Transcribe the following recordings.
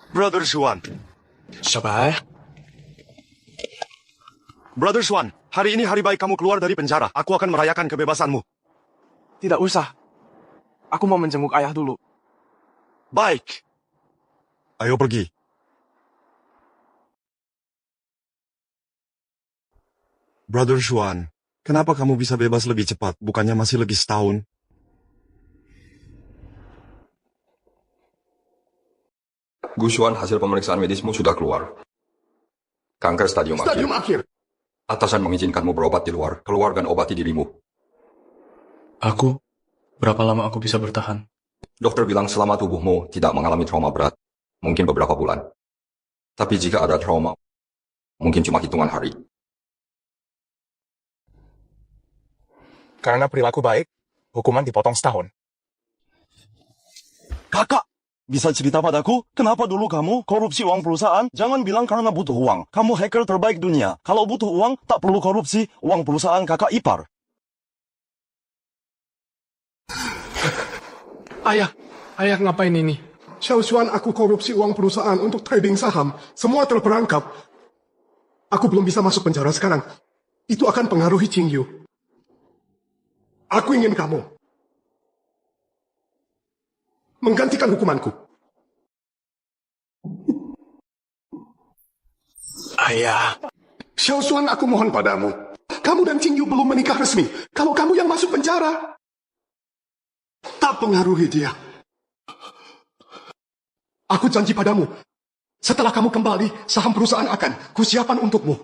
Brother Swan. Siapa? Brother Swan, hari ini hari baik kamu keluar dari penjara. Aku akan merayakan kebebasanmu. Tidak usah. Aku mau menjenguk ayah dulu. Baik. Ayo pergi. Brother Swan, kenapa kamu bisa bebas lebih cepat? Bukannya masih lagi setahun? Gus Xuan, hasil pemeriksaan medismu sudah keluar. Kanker stadium akhir. Atasan mengizinkanmu berobat di luar. Keluar dan obati dirimu. Aku? Berapa lama aku bisa bertahan? Dokter bilang selama tubuhmu tidak mengalami trauma berat, mungkin beberapa bulan. Tapi jika ada trauma, mungkin cuma hitungan hari. Karena perilaku baik, hukuman dipotong setahun. Kakak, bisa cerita padaku, kenapa dulu kamu korupsi uang perusahaan? Jangan bilang karena butuh uang. Kamu hacker terbaik dunia. Kalau butuh uang, tak perlu korupsi uang perusahaan kakak ipar. Ayah ngapain ini? Xiao Xuan, aku korupsi uang perusahaan untuk trading saham. Semua terperangkap. Aku belum bisa masuk penjara sekarang. Itu akan pengaruhi Qingyu. Aku ingin kamu menggantikan hukumanku. Ayah. Xiao Xuan, aku mohon padamu. Kamu dan Qingyu belum menikah resmi. Kalau kamu yang masuk penjara, tak pengaruhi dia. Aku janji padamu, setelah kamu kembali, saham perusahaan akan kusiapkan untukmu.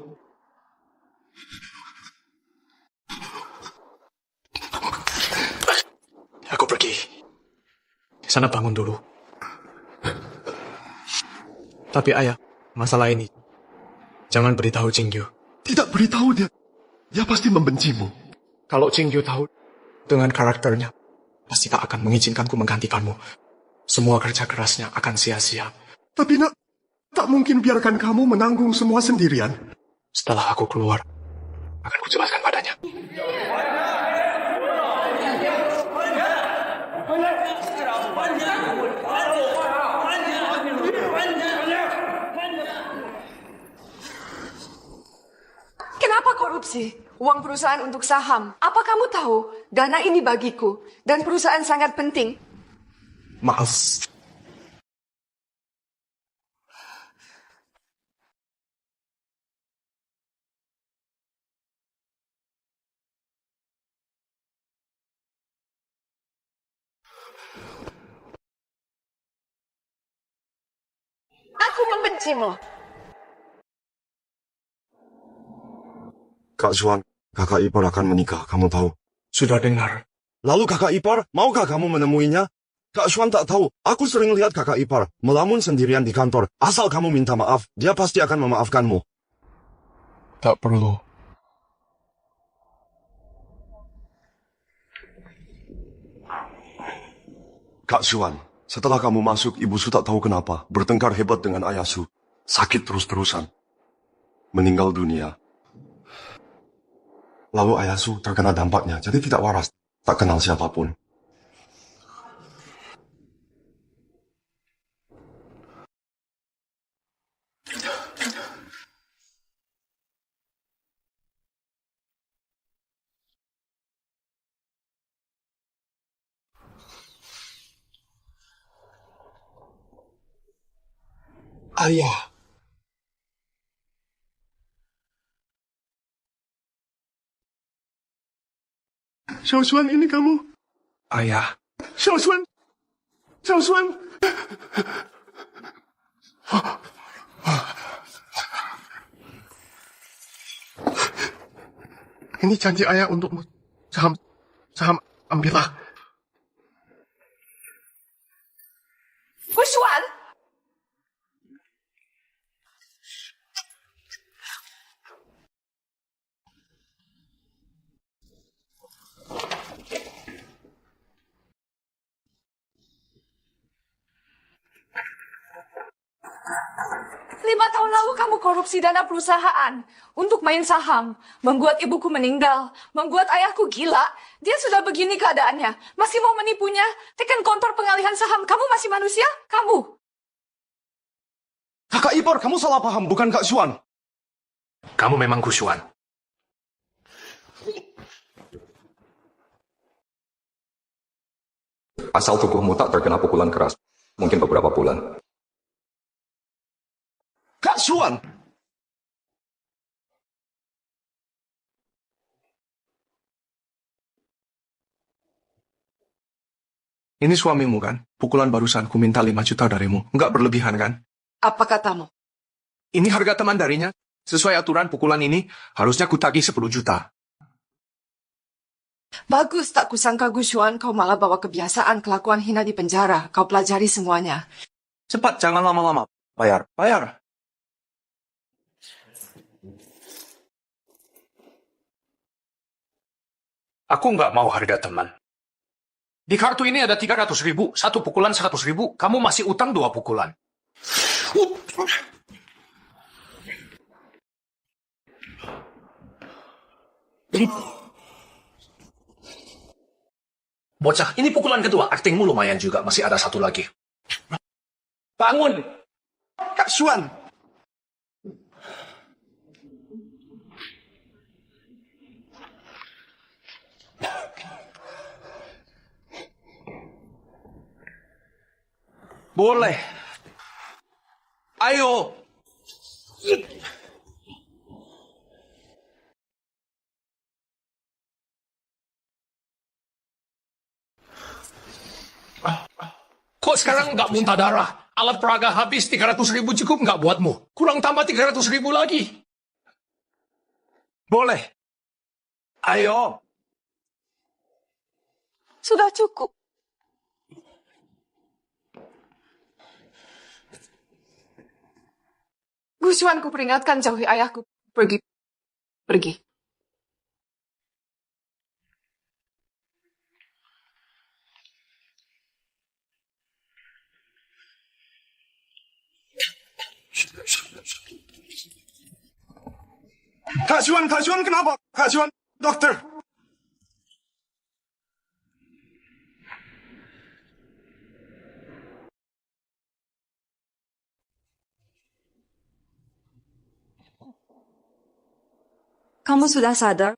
Aku pergi. Sana bangun dulu. Tapi ayah, masalah ini jangan beritahu Qingyu. Tidak beritahu dia. Dia pasti membencimu. Kalau Qingyu tahu dengan karakternya, pasti tak akan mengizinkanku menggantikanmu. Semua kerja kerasnya akan sia-sia. Tapi nak, tak mungkin biarkan kamu menanggung semua sendirian. Setelah aku keluar, akan kujelaskan padanya. Kenapa korupsi? Uang perusahaan untuk saham. Apa kamu tahu? Dana ini bagiku. Dan perusahaan sangat penting. Maaf. Aku membencimu. Kak Xuan, kakak ipar akan menikah, kamu tahu. Sudah dengar. Lalu kakak ipar, maukah kamu menemuinya? Kak Xuan tak tahu, aku sering lihat kakak ipar melamun sendirian di kantor. Asal kamu minta maaf, dia pasti akan memaafkanmu. Tak perlu. Kak Xuan, setelah kamu masuk, Ibu Su tak tahu kenapa, bertengkar hebat dengan Ayah Su. Sakit terus-terusan. Meninggal dunia. Lalu Ayah Su terkena dampaknya, jadi tidak waras. Tak kenal siapapun. Ayah. Xiao Xuan, ini kamu. Ayah. Xiao Xuan. Xiao Xuan. Ini janji ayah untukmu. Saham, ambillah. Gus Xuan! Lima tahun lalu kamu korupsi dana perusahaan untuk main saham, membuat ibuku meninggal, membuat ayahku gila. Dia sudah begini keadaannya, masih mau menipunya, tekan kantor pengalihan saham. Kamu masih manusia? Kamu Kakak ipar, kamu salah paham, bukan Kak Xuan. Kamu memang Gusuan. Asal tubuhmu tak terkena pukulan keras, mungkin beberapa bulan. Kak Xuan! Ini suamimu kan? Pukulan barusan ku minta 5 juta darimu. Enggak berlebihan kan? Apa katamu? Ini harga teman darinya. Sesuai aturan pukulan ini, harusnya ku tagih 10 juta. Bagus, tak kusangka Gusuan kau malah bawa kebiasaan kelakuan hina di penjara. Kau pelajari semuanya. Cepat, jangan lama-lama. Bayar, bayar. Aku nggak mau harga teman. Di kartu ini ada 300.000, satu pukulan 100.000, kamu masih utang 2 pukulan. Bocah, ini pukulan kedua. Aktingmu lumayan juga, masih ada satu lagi. Bangun! Kak Xuan! Boleh. Ayo. Kok sekarang nggak muntah darah? Alat peraga habis 300.000 cukup nggak buatmu? Kurang tambah 300.000 lagi. Boleh. Ayo. Sudah cukup. Gusuan, ku peringatkan jauhi ayahku. Pergi. Pergi. Kak Xuan kenapa? Kak Xuan, dokter. Kamu sudah sadar?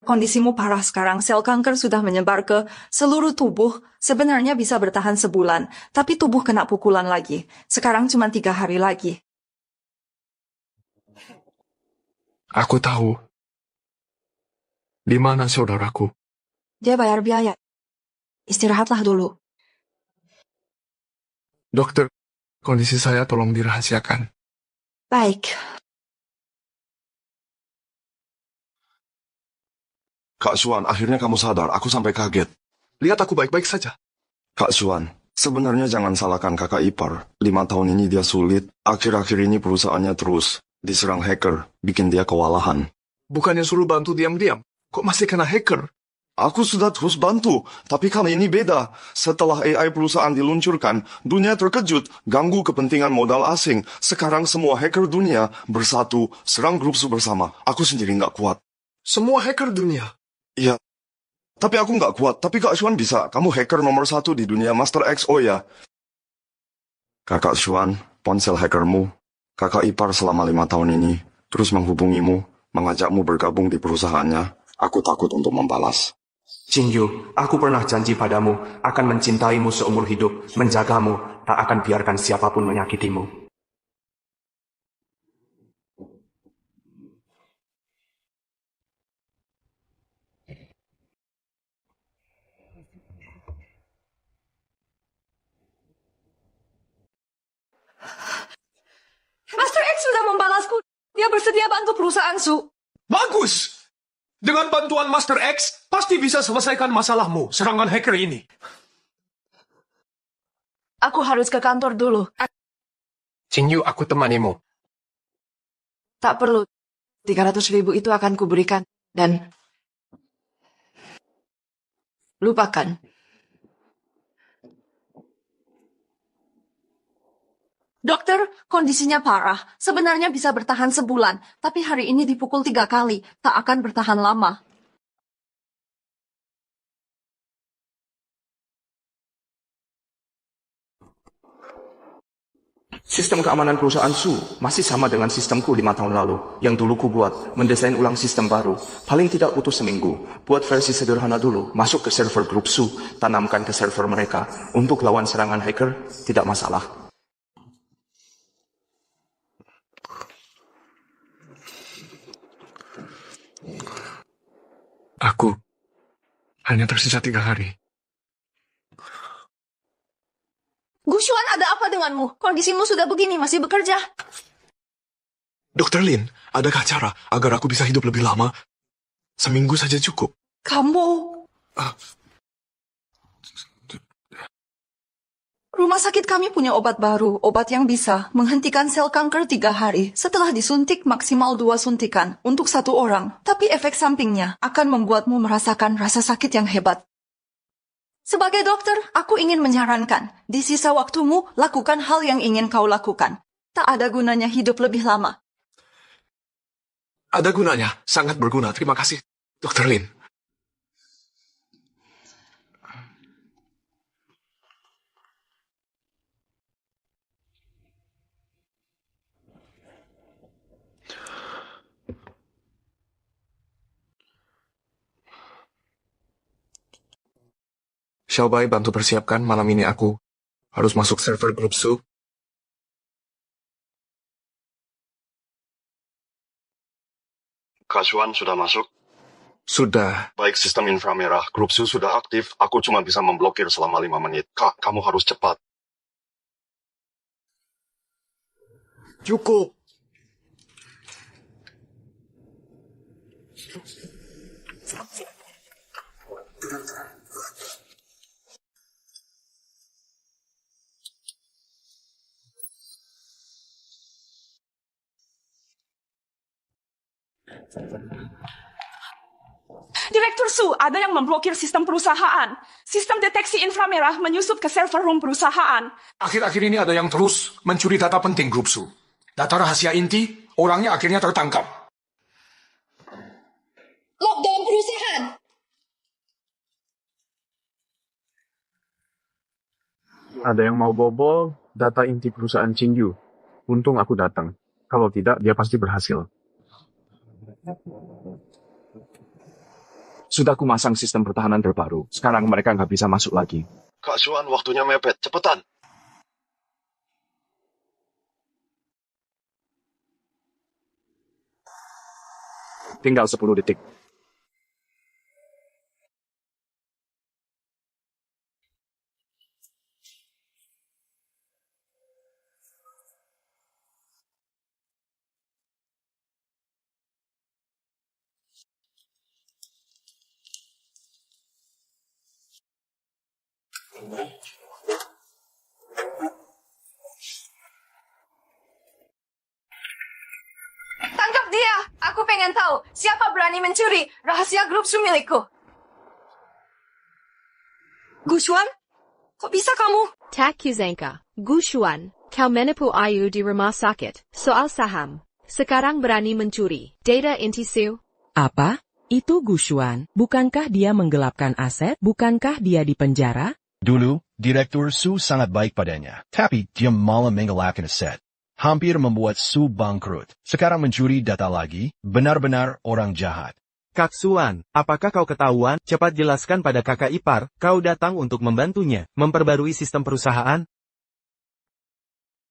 Kondisimu parah sekarang, sel kanker sudah menyebar ke seluruh tubuh. Sebenarnya bisa bertahan sebulan, tapi tubuh kena pukulan lagi. Sekarang cuma 3 hari lagi. Aku tahu. Di mana saudaraku? Dia bayar biaya. Istirahatlah dulu. Dokter, kondisi saya tolong dirahasiakan. Baik. Kak Xuan, akhirnya kamu sadar. Aku sampai kaget. Lihat aku baik-baik saja. Kak Xuan, sebenarnya jangan salahkan kakak ipar. 5 tahun ini dia sulit. Akhir-akhir ini perusahaannya terus diserang hacker. Bikin dia kewalahan. Bukannya suruh bantu diam-diam. Kok masih kena hacker? Aku sudah terus bantu, tapi kali ini beda. Setelah AI perusahaan diluncurkan, dunia terkejut, ganggu kepentingan modal asing. Sekarang semua hacker dunia bersatu, serang grup bersama. Aku sendiri nggak kuat. Semua hacker dunia. Iya, tapi aku nggak kuat. Tapi Kak Xuan bisa. Kamu hacker nomor 1 di dunia Master X, oh ya. Kakak Xuan, ponsel hackermu, kakak ipar selama 5 tahun ini, terus menghubungimu, mengajakmu bergabung di perusahaannya. Aku takut untuk membalas. Jingyu, aku pernah janji padamu akan mencintaimu seumur hidup, menjagamu, tak akan biarkan siapapun menyakitimu. Master X sudah membalasku. Dia bersedia bantu perusahaan Su. Bagus! Dengan bantuan Master X, pasti bisa selesaikan masalahmu, serangan hacker ini. Aku harus ke kantor dulu. Jingyu, aku temanimu. Tak perlu. 300.000 itu akan kuberikan. Dan lupakan. Dokter, kondisinya parah. Sebenarnya bisa bertahan sebulan, tapi hari ini dipukul 3 kali. Tak akan bertahan lama. Sistem keamanan perusahaan Su masih sama dengan sistemku 5 tahun lalu. Yang dulu ku buat, mendesain ulang sistem baru. Paling tidak butuh seminggu. Buat versi sederhana dulu, masuk ke server grup Su, tanamkan ke server mereka. Untuk lawan serangan hacker, tidak masalah. Aku hanya tersisa 3 hari. Gushuan, ada apa denganmu? Kondisimu sudah begini, masih bekerja. Dr. Lin, adakah cara agar aku bisa hidup lebih lama? Seminggu saja cukup. Kamu... Rumah sakit kami punya obat baru, obat yang bisa menghentikan sel kanker 3 hari setelah disuntik maksimal 2 suntikan untuk 1 orang. Tapi efek sampingnya akan membuatmu merasakan rasa sakit yang hebat. Sebagai dokter, aku ingin menyarankan, di sisa waktumu, lakukan hal yang ingin kau lakukan. Tak ada gunanya hidup lebih lama. Ada gunanya, sangat berguna. Terima kasih, Dr. Lin. Xiaobai, bantu persiapkan, malam ini aku harus masuk server grup Su. Kak Xuan sudah masuk? Sudah. Baik, sistem inframerah. Grup Su sudah aktif. Aku cuma bisa memblokir selama 5 menit. Kak, kamu harus cepat. Cukup. Direktur Su, ada yang memblokir sistem perusahaan. Sistem deteksi inframerah menyusup ke server room perusahaan. Akhir-akhir ini ada yang terus mencuri data penting grup Su. Data rahasia inti, orangnya akhirnya tertangkap. Lockdown perusahaan. Ada yang mau bobol data inti perusahaan Qingyu. Untung aku datang. Kalau tidak, dia pasti berhasil. Sudah ku masang sistem pertahanan terbaru. Sekarang mereka nggak bisa masuk lagi. Kak Xuan, waktunya mepet. Cepetan. Tinggal 10 detik. Tangkap dia! Aku pengen tahu siapa berani mencuri rahasia grup Su milikku. Gushuan, kok bisa kamu? Tak Kuzanka, Gushuan, kau menipu Ayu di rumah sakit, soal saham. Sekarang berani mencuri data inti Su. Apa? Itu Gushuan. Bukankah dia menggelapkan aset? Bukankah dia di penjara? Dulu, Direktur Su sangat baik padanya, tapi dia malah menggelapkan aset. Hampir membuat Su bangkrut. Sekarang mencuri data lagi, benar-benar orang jahat. Kak Xuan, apakah kau ketahuan? Cepat jelaskan pada kakak ipar, kau datang untuk membantunya, memperbarui sistem perusahaan.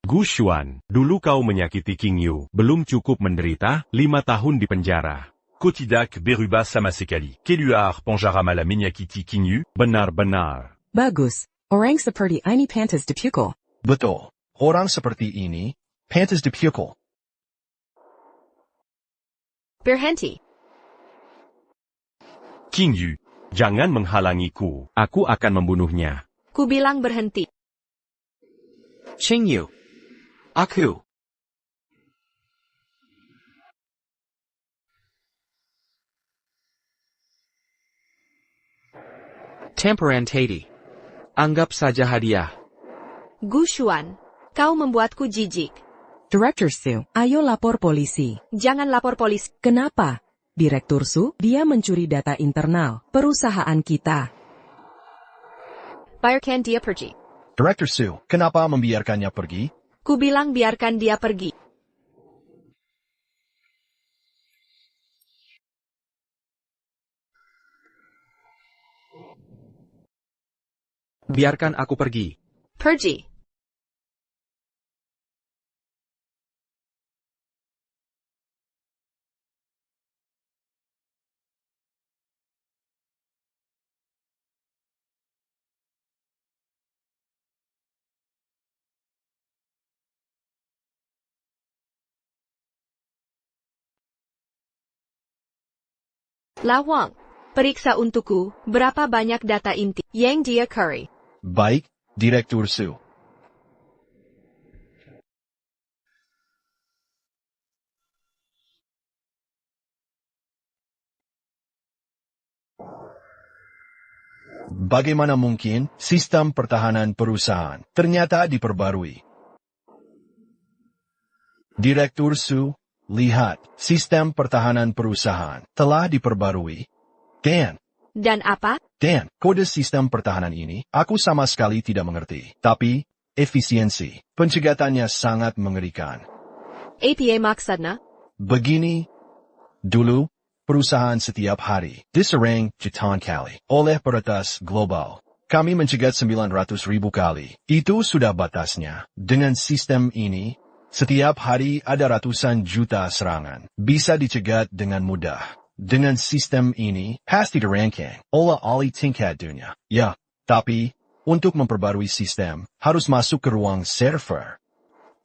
Gushuan, dulu kau menyakiti King Yu, belum cukup menderita, 5 tahun di penjara. Kotidak beruba sama sekali. Keluar penjara malah menyakiti King Yu, benar-benar. Bagus. Orang seperti ini pantas dipukul. Betul. Orang seperti ini, pantas dipukul. Berhenti. King Yu, jangan menghalangiku. Aku akan membunuhnya. Ku bilang berhenti. Qingyu. Aku. Temperan Tati. Anggap saja hadiah. Gushuan, kau membuatku jijik. Director Su, ayo lapor polisi. Jangan lapor polisi. Kenapa? Direktur Su, dia mencuri data internal perusahaan kita. Biarkan dia pergi. Direktur Su, kenapa membiarkannya pergi? Ku bilang biarkan dia pergi. Biarkan aku pergi. Pergi. Lawang, periksa untukku, berapa banyak data inti yang dia curi. Baik, Direktur Su. Bagaimana mungkin sistem pertahanan perusahaan ternyata diperbarui? Direktur Su, lihat, sistem pertahanan perusahaan telah diperbarui. Dan apa? Dan, kode sistem pertahanan ini, aku sama sekali tidak mengerti. Tapi, efisiensi, pencegatannya sangat mengerikan. Apa maksudnya? Begini, dulu, perusahaan setiap hari diserang jutaan kali oleh peretas global. Kami mencegat 900.000 kali. Itu sudah batasnya. Dengan sistem ini, setiap hari ada ratusan juta serangan. Bisa dicegat dengan mudah. Dengan sistem ini, pasti dirancang oleh ahli tingkat dunia. Ya, tapi, untuk memperbarui sistem, harus masuk ke ruang server.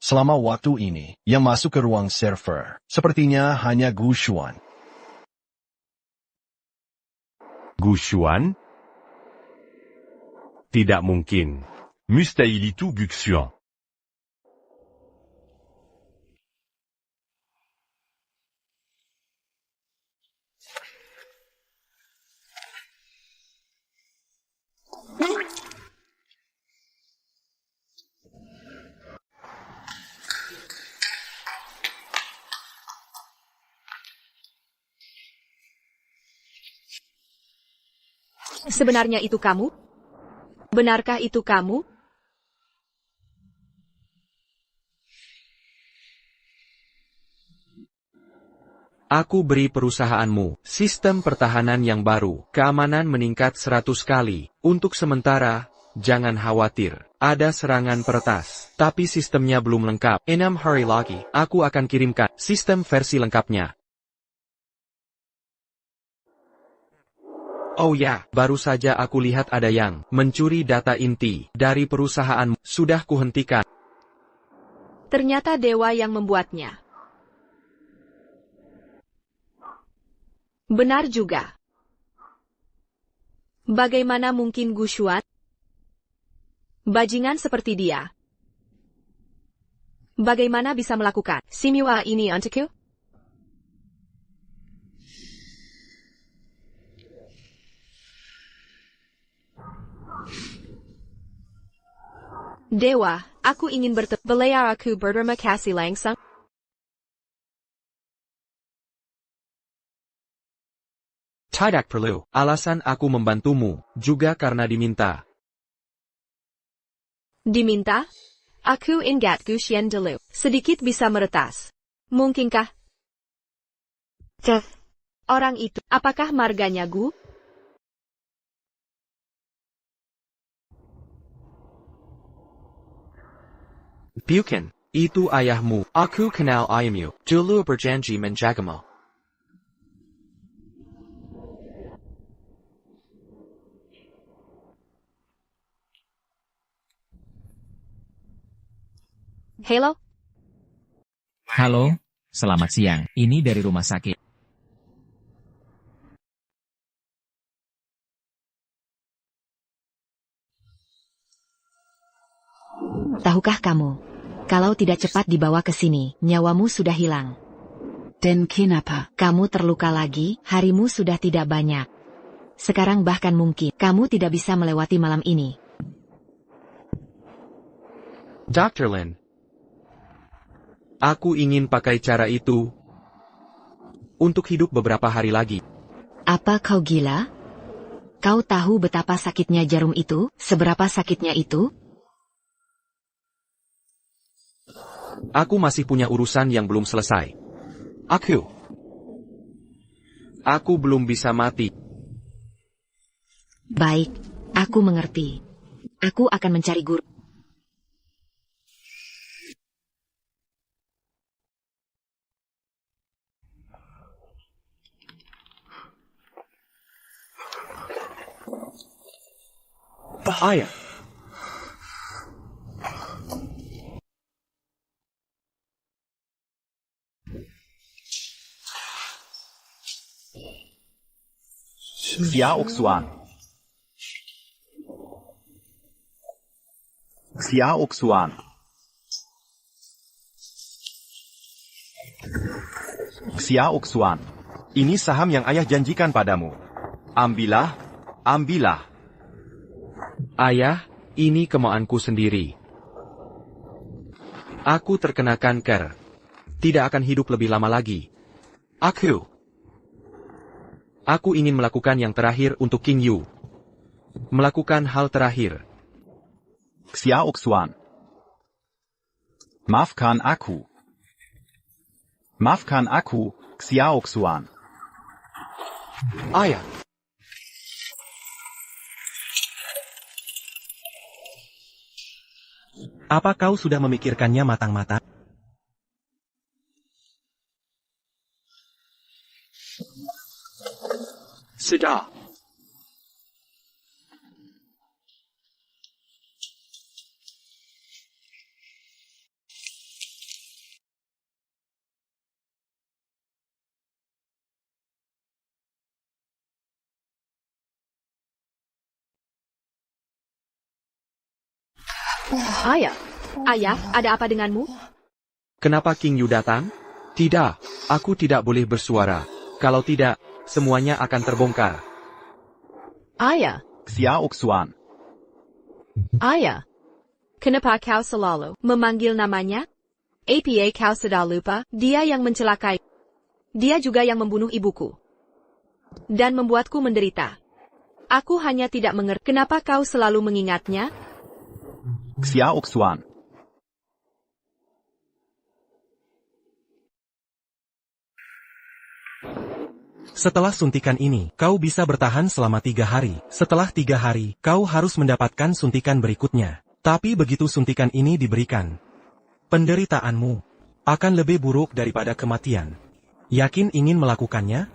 Selama waktu ini, yang masuk ke ruang server, sepertinya hanya Gu Xuan. Gu Xuan? Tidak mungkin. Mustahil itu Gu Xuan. Sebenarnya itu kamu? Benarkah itu kamu? Aku beri perusahaanmu sistem pertahanan yang baru. Keamanan meningkat 100 kali. Untuk sementara, jangan khawatir. Ada serangan peretas. Tapi sistemnya belum lengkap. 6 hari lagi, aku akan kirimkan sistem versi lengkapnya. Oh ya, baru saja aku lihat ada yang mencuri data inti dari perusahaanmu. Sudah kuhentikan. Ternyata dewa yang membuatnya. Benar juga. Bagaimana mungkin Gu Xuan? Bajingan seperti dia. Bagaimana bisa melakukan simua ini untukku? Dewa, aku ingin bertemu. Boleh aku berterima kasih langsung? Tidak perlu. Alasan aku membantumu, juga karena diminta. Diminta? Aku ingat Gu Xuan dulu. Sedikit bisa meretas. Mungkinkah? Orang itu, apakah marganya Gu? Bukan, itu ayahmu. Aku kenal ayahmu. Dulu berjanji menjagamu. Halo? Halo, selamat siang. Ini dari rumah sakit. Tahukah kamu, kalau tidak cepat dibawa ke sini, nyawamu sudah hilang. Dan kenapa? Kamu terluka lagi, harimu sudah tidak banyak. Sekarang bahkan mungkin, kamu tidak bisa melewati malam ini. Dr. Lin. Aku ingin pakai cara itu untuk hidup beberapa hari lagi. Apa kau gila? Kau tahu betapa sakitnya jarum itu? Seberapa sakitnya itu? Aku masih punya urusan yang belum selesai. Aku belum bisa mati. Baik, aku mengerti. Aku akan mencari guru. Bahaya. Xiao Xuan. Xiao Xuan. Xiao Xuan. Ini saham yang ayah janjikan padamu. Ambillah, ambillah. Ayah, ini kemauanku sendiri. Aku terkena kanker. Tidak akan hidup lebih lama lagi. Aku ingin melakukan yang terakhir untuk King Yu. Melakukan hal terakhir. Xiao Xuan. Maafkan aku. Maafkan aku, Xiao Xuan. Ayah. Apa kau sudah memikirkannya matang-matang? Sudah. Ayah, ada apa denganmu? Kenapa King Yu datang? Tidak, aku tidak boleh bersuara. Kalau tidak, semuanya akan terbongkar. Ayah, Xiao Xuan. Ayah. Kenapa kau selalu memanggil namanya? Apa kau sudah lupa? Dia yang mencelakai. Dia juga yang membunuh ibuku. Dan membuatku menderita. Aku hanya tidak mengerti kenapa kau selalu mengingatnya. Xiao Xuan. Setelah suntikan ini, kau bisa bertahan selama 3 hari. Setelah 3 hari, kau harus mendapatkan suntikan berikutnya. Tapi begitu suntikan ini diberikan, penderitaanmu akan lebih buruk daripada kematian. Yakin ingin melakukannya?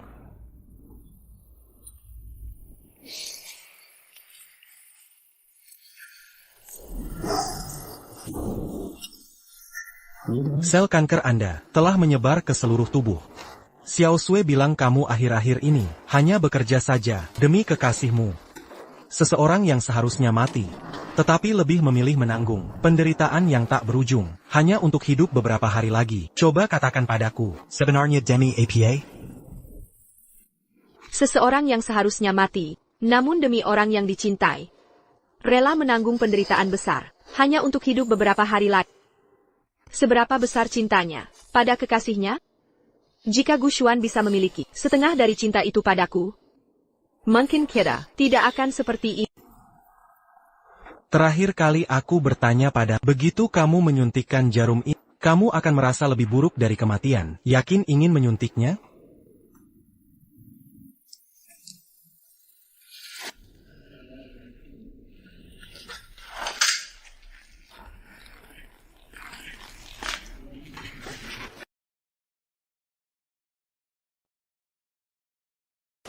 Sel kanker Anda telah menyebar ke seluruh tubuh. Xiao Sui bilang kamu akhir-akhir ini hanya bekerja saja demi kekasihmu. Seseorang yang seharusnya mati, tetapi lebih memilih menanggung penderitaan yang tak berujung, hanya untuk hidup beberapa hari lagi. Coba katakan padaku, sebenarnya demi apa? Seseorang yang seharusnya mati, namun demi orang yang dicintai. Rela menanggung penderitaan besar, hanya untuk hidup beberapa hari lagi. Seberapa besar cintanya pada kekasihnya? Jika Gu Xuan bisa memiliki setengah dari cinta itu padaku, mungkin kira tidak akan seperti ini. Terakhir kali aku bertanya begitu kamu menyuntikkan jarum ini, kamu akan merasa lebih buruk dari kematian. Yakin ingin menyuntiknya?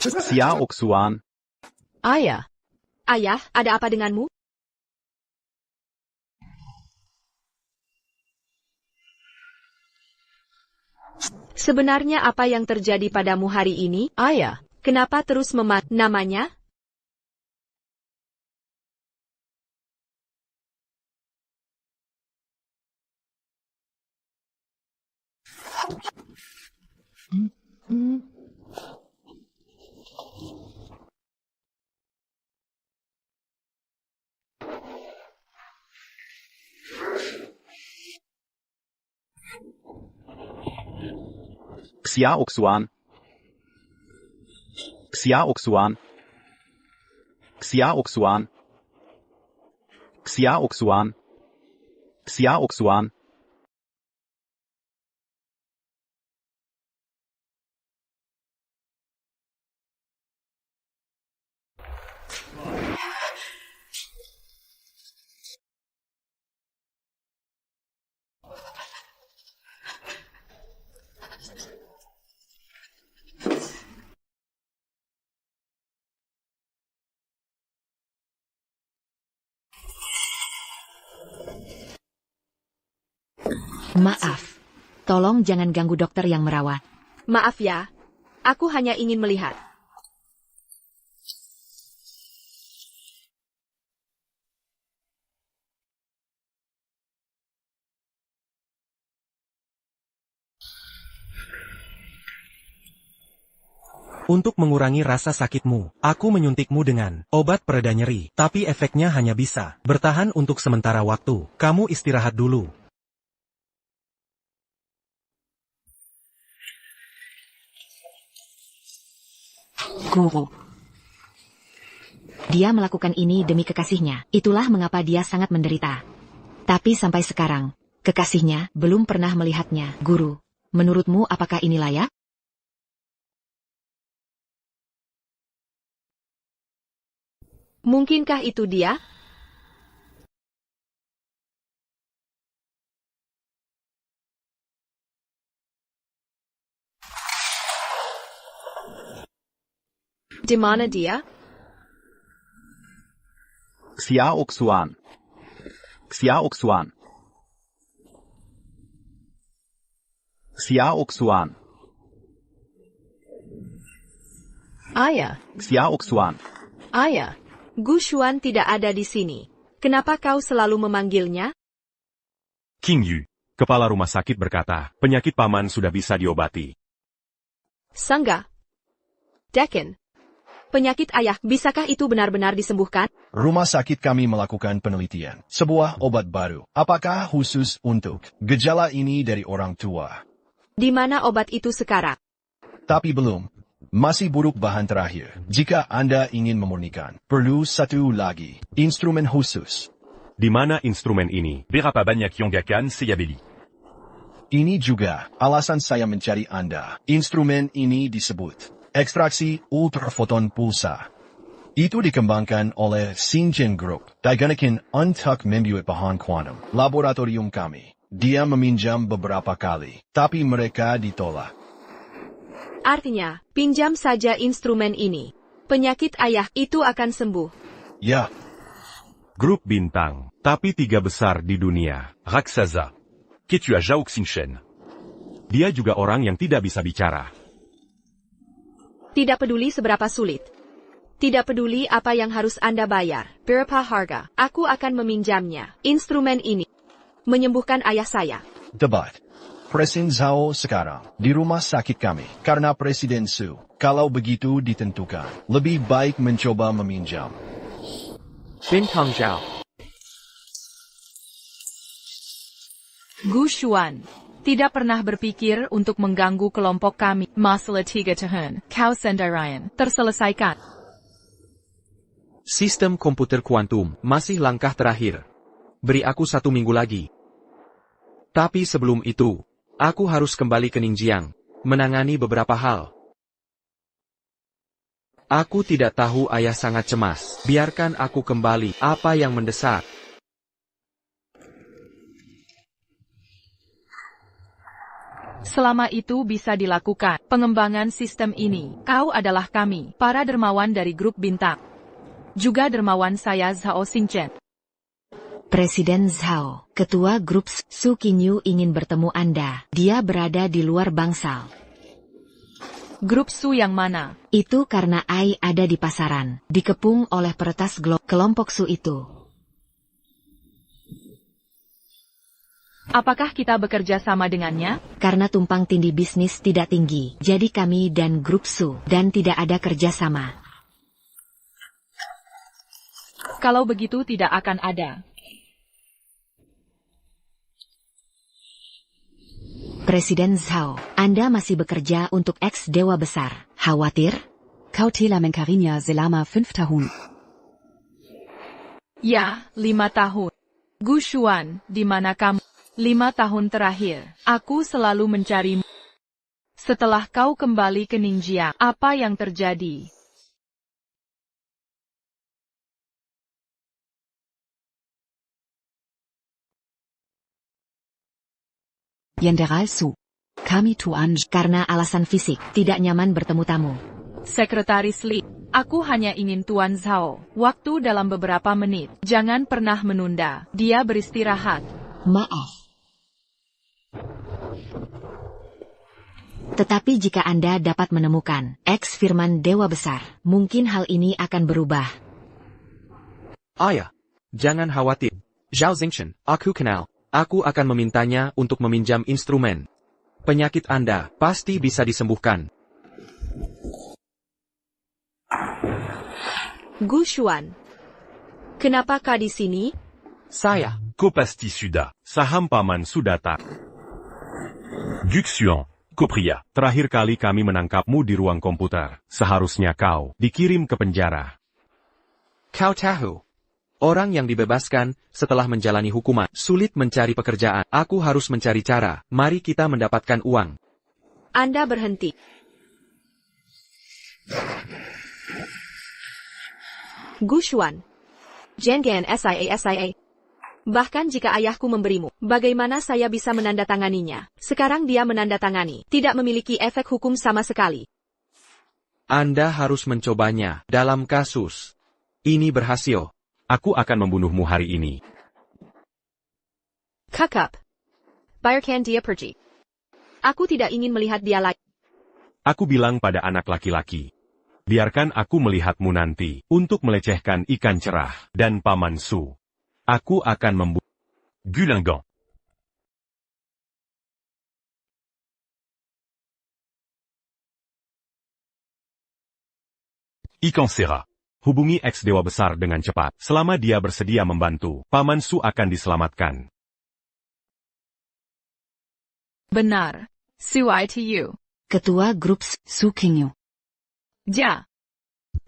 Xiao Xuan. Ayah, ada apa denganmu? Sebenarnya apa yang terjadi padamu hari ini? Ayah, kenapa terus namanya? Xiao Xuan. Xiao Xuan. Xiao Xuan. Xiao Xuan. Xiao Xuan. Maaf. Tolong jangan ganggu dokter yang merawat. Maaf ya, aku hanya ingin melihat. Untuk mengurangi rasa sakitmu, aku menyuntikmu dengan obat pereda nyeri, tapi efeknya hanya bisa bertahan untuk sementara waktu. Kamu istirahat dulu. Guru. Dia melakukan ini demi kekasihnya. Itulah mengapa dia sangat menderita. Tapi sampai sekarang, kekasihnya belum pernah melihatnya. Guru, menurutmu apakah ini layak? Mungkinkah itu dia? Di mana dia? Xiao Xuan. Xiao Xuan. Xiao Xuan. Ayah. Xiao Xuan. Ayah. Gu Xuan tidak ada di sini. Kenapa kau selalu memanggilnya? King Yu, kepala rumah sakit berkata, penyakit paman sudah bisa diobati. Sangga. Dekin. Penyakit ayah, bisakah itu benar-benar disembuhkan? Rumah sakit kami melakukan penelitian. Sebuah obat baru. Apakah khusus untuk gejala ini dari orang tua? Di mana obat itu sekarang? Tapi belum. Masih buruk bahan terakhir. Jika Anda ingin memurnikan, perlu satu lagi. Instrumen khusus. Di mana instrumen ini? Berapa banyak yang akan saya beli? Ini juga alasan saya mencari Anda. Instrumen ini disebut ekstraksi ultrafoton pulsa. Itu dikembangkan oleh Xingjian Group. Digunakan untuk membuat bahan kuantum. Laboratorium kami. Dia meminjam beberapa kali, tapi mereka ditolak. Artinya, pinjam saja instrumen ini. Penyakit ayah itu akan sembuh. Ya. Grup bintang, tapi 3 besar di dunia. Raksasa. Ketua Zhao Xingshen. Dia juga orang yang tidak bisa bicara. Tidak peduli seberapa sulit. Tidak peduli apa yang harus Anda bayar. Berapa harga, aku akan meminjamnya. Instrumen ini menyembuhkan ayah saya. Debat. Presiden Zhao sekarang di rumah sakit kami karena Presiden Su. Kalau begitu ditentukan, lebih baik mencoba meminjam. Bintang Zhao. Gu Xuan tidak pernah berpikir untuk mengganggu kelompok kami. Masalah 3 tahun, kau sendirian, terselesaikan. Sistem komputer kuantum masih langkah terakhir. Beri aku 1 minggu lagi. Tapi sebelum itu, aku harus kembali ke Ningjiang, menangani beberapa hal. Aku tidak tahu ayah sangat cemas. Biarkan aku kembali. Apa yang mendesak? Selama itu bisa dilakukan pengembangan sistem ini. Kau adalah kami, para dermawan dari grup bintang. Juga dermawan saya Zhao Xingchen. Presiden Zhao, ketua grup Su Qingyu ingin bertemu Anda. Dia berada di luar bangsal. Grup Su yang mana? Itu karena Ai ada di pasaran, dikepung oleh peretas kelompok Su itu. Apakah kita bekerja sama dengannya? Karena tumpang tindih bisnis tidak tinggi, jadi kami dan grup Su, dan tidak ada kerjasama. Kalau begitu tidak akan ada. Presiden Zhao, Anda masih bekerja untuk ex-dewa besar. Khawatir? Kau telah mengkarinya selama 5 tahun. Ya, 5 tahun. Gu Xuan, di mana kamu? 5 tahun terakhir, aku selalu mencarimu. Setelah kau kembali ke Ningjiang, apa yang terjadi? Jenderal Su. Kami Tuan. Karena alasan fisik, tidak nyaman bertemu tamu. Sekretaris Li, aku hanya ingin Tuan Zhao. Waktu dalam beberapa menit. Jangan pernah menunda. Dia beristirahat. Maaf. Tetapi jika Anda dapat menemukan X firman Dewa Besar, mungkin hal ini akan berubah. Ayah, jangan khawatir. Zhao Zingshen, aku kenal. Aku akan memintanya untuk meminjam instrumen. Penyakit Anda pasti bisa disembuhkan. Gu Xuan, kenapa kau di sini? Saya. Kau pasti sudah. Saham paman sudah tak. Guxian, Kopria, terakhir kali kami menangkapmu di ruang komputer. Seharusnya kau dikirim ke penjara. Kau tahu, orang yang dibebaskan setelah menjalani hukuman sulit mencari pekerjaan. Aku harus mencari cara. Mari kita mendapatkan uang. Anda berhenti. Gu Xuan, Zhengan SIA. Bahkan jika ayahku memberimu, bagaimana saya bisa menandatanganinya? Sekarang dia menandatangani, tidak memiliki efek hukum sama sekali. Anda harus mencobanya dalam kasus ini berhasil. Aku akan membunuhmu hari ini. Kakak, biarkan dia pergi. Aku tidak ingin melihat dia lagi. Aku bilang pada anak laki-laki. Biarkan aku melihatmu nanti untuk melecehkan ikan cerah dan Paman Su. Aku akan membunuh Gulingan. Ikan Sera. Hubungi X Dewa Besar dengan cepat. Selama dia bersedia membantu, Paman Su akan diselamatkan. Benar. Suai TU. Ketua Grup Su Qingyu. Ja.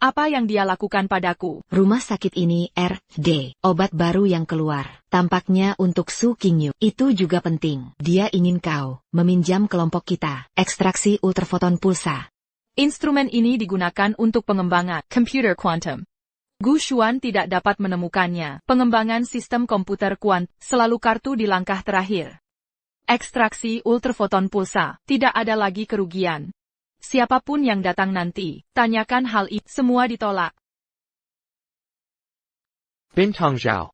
Apa yang dia lakukan padaku? Rumah sakit ini RD, obat baru yang keluar. Tampaknya untuk Su Qingyu. Itu juga penting. Dia ingin kau meminjam kelompok kita. Ekstraksi ultrafoton pulsa. Instrumen ini digunakan untuk pengembangan komputer kuantum. Gu Xuan tidak dapat menemukannya. Pengembangan sistem komputer kuantum selalu kartu di langkah terakhir. Ekstraksi ultrafoton pulsa. Tidak ada lagi kerugian. Siapapun yang datang nanti, tanyakan hal ini. Semua ditolak. Bintang Zhao.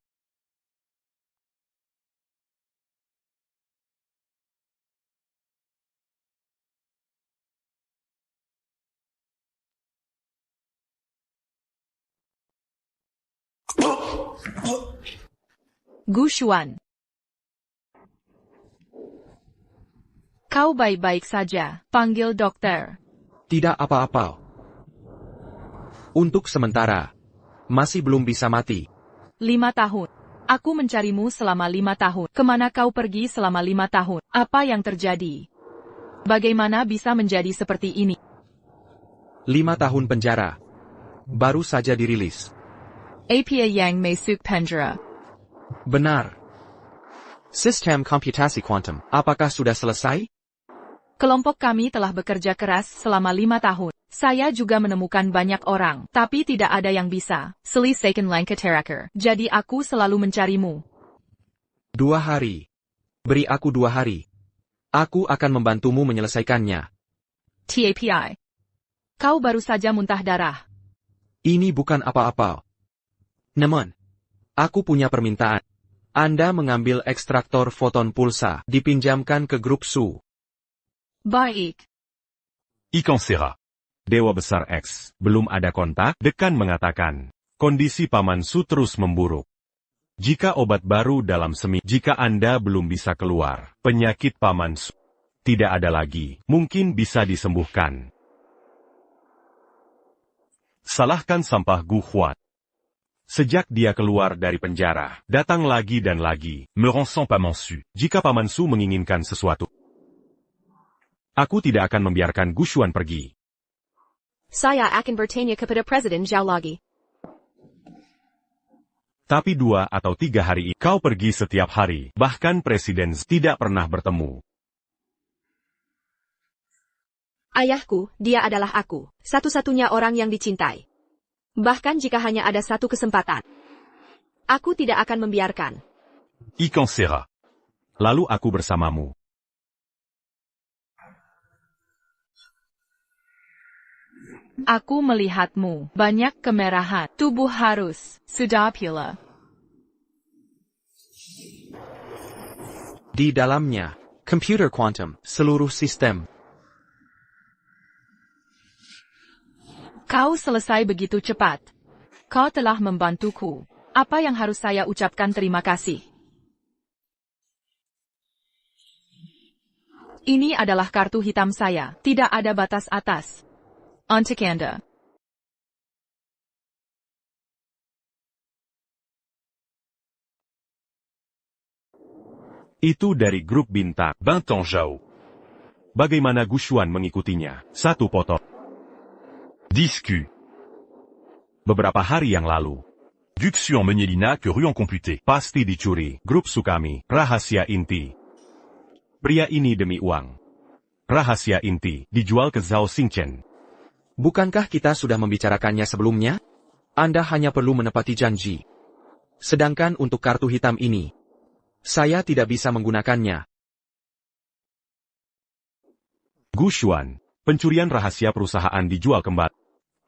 Gu Xuan. Kau baik-baik saja, panggil dokter. Tidak apa-apa. Untuk sementara, masih belum bisa mati. 5 tahun. Aku mencarimu selama 5 tahun. Kemana kau pergi selama 5 tahun? Apa yang terjadi? Bagaimana bisa menjadi seperti ini? 5 tahun penjara. Baru saja dirilis. Apa yang masuk penjara? Benar. Sistem komputasi kuantum, apakah sudah selesai? Kelompok kami telah bekerja keras selama 5 tahun. Saya juga menemukan banyak orang, tapi tidak ada yang bisa. Selesaikan langkah terakhir. Jadi aku selalu mencarimu. 2 hari. Beri aku 2 hari. Aku akan membantumu menyelesaikannya. TAPI. Kau baru saja muntah darah. Ini bukan apa-apa. Namun, aku punya permintaan. Anda mengambil ekstraktor foton pulsa, dipinjamkan ke grup Su. Baik. Ikan Sera. Dewa Besar X. Belum ada kontak, Dekan mengatakan. Kondisi Paman Su terus memburuk. Jika obat baru dalam jika Anda belum bisa keluar, penyakit Paman Su tidak ada lagi, mungkin bisa disembuhkan. Salahkan sampah Gu Xuan. Sejak dia keluar dari penjara, datang lagi dan lagi, me rançon Paman Su. Jika Paman Su menginginkan sesuatu, aku tidak akan membiarkan Gu Xuan pergi. Saya akan bertanya kepada Presiden Zhao lagi. Tapi 2 atau 3 hari kau pergi setiap hari, bahkan Presiden tidak pernah bertemu. Ayahku, dia adalah aku, satu-satunya orang yang dicintai. Bahkan jika hanya ada satu kesempatan, aku tidak akan membiarkan. Ikan Sera. Lalu aku bersamamu. Aku melihatmu. Banyak kemerahan. Tubuh harus. Sudah pula. Di dalamnya, komputer kuantum, seluruh sistem. Kau selesai begitu cepat. Kau telah membantuku. Apa yang harus saya ucapkan terima kasih? Ini adalah kartu hitam saya. Tidak ada batas atas. Untuk Anda. Itu dari grup bintang Bintang Zhao. Bagaimana Gushuan mengikutinya? Satu foto. Discu. Beberapa hari yang lalu. Duxu en Menelina que Ruan computé. Pasti dicuri. Grup Sukami. Rahasia inti. Pria ini demi uang. Rahasia inti dijual ke Zhao Xingchen. Bukankah kita sudah membicarakannya sebelumnya? Anda hanya perlu menepati janji. Sedangkan untuk kartu hitam ini, saya tidak bisa menggunakannya. Gushuan, pencurian rahasia perusahaan dijual kembali.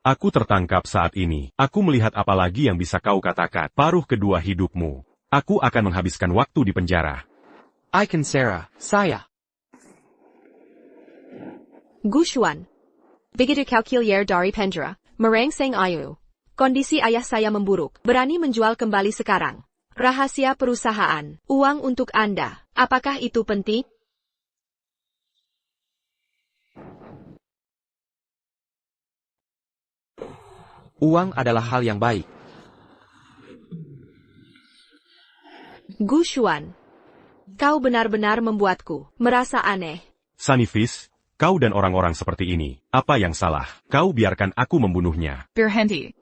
Aku tertangkap saat ini. Aku melihat apa lagi yang bisa kau katakan. Paruh kedua hidupmu. Aku akan menghabiskan waktu di penjara. Icon Sarah, saya. Gushuan. Begitu kalkulier dari penjara, merangsang ayu. Kondisi ayah saya memburuk. Berani menjual kembali sekarang. Rahasia perusahaan. Uang untuk Anda. Apakah itu penting? Uang adalah hal yang baik. Gushuan. Kau benar-benar membuatku merasa aneh. Sanifis, kau dan orang-orang seperti ini, apa yang salah? Kau biarkan aku membunuhnya. Berhenti.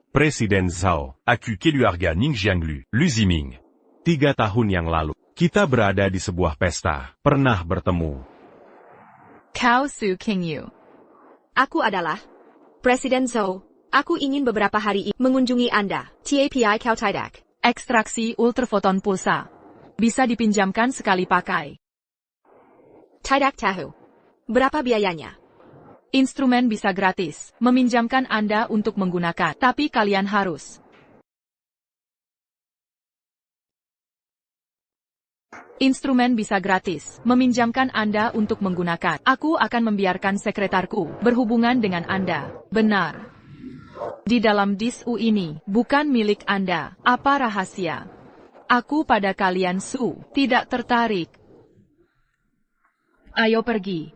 Presiden Zhao. Aku Keluarga Ning Jianglu, Lu Ziming. 3 tahun yang lalu, kita berada di sebuah pesta, pernah bertemu. Kau Su Qingyu. Aku adalah Presiden Zhou. Aku ingin beberapa hari ini mengunjungi Anda. TAPI Kau Tidak. Ekstraksi ultrafoton pulsa. Bisa dipinjamkan sekali pakai. Tidak tahu. Berapa biayanya? Instrumen bisa gratis. Meminjamkan Anda untuk menggunakan. Tapi kalian harus. Instrumen bisa gratis. Meminjamkan Anda untuk menggunakan. Aku akan membiarkan sekretarku berhubungan dengan Anda. Benar. Di dalam disk ini, bukan milik Anda. Apa rahasia? Aku pada kalian Su, tidak tertarik. Ayo pergi.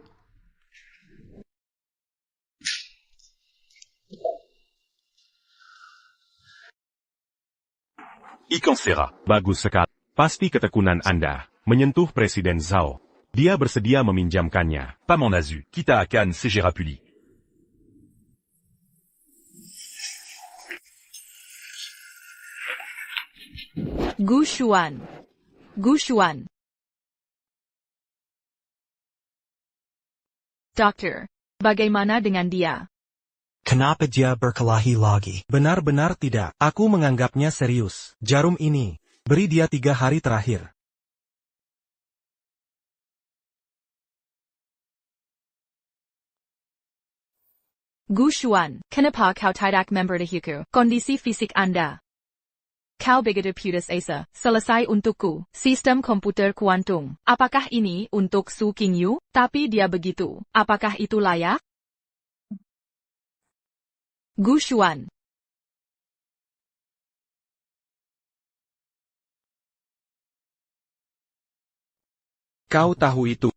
Icon Sarah. Bagus sekali. Pasti ketekunan Anda menyentuh Presiden Zhao. Dia bersedia meminjamkannya. Pas mon azu. Kita akan segera puli. Gushuan. Gushuan. Dokter, bagaimana dengan dia? Kenapa dia berkelahi lagi? Benar-benar tidak. Aku menganggapnya serius. Jarum ini. Beri dia 3 hari terakhir. Gushuan, kenapa kau tidak memberitahuku kondisi fisik Anda? Kau begitu putus asa. Selesai untukku. Sistem komputer kuantum. Apakah ini untuk Su Qingyu? Tapi dia begitu. Apakah itu layak? Gushuan. Kau tahu itu.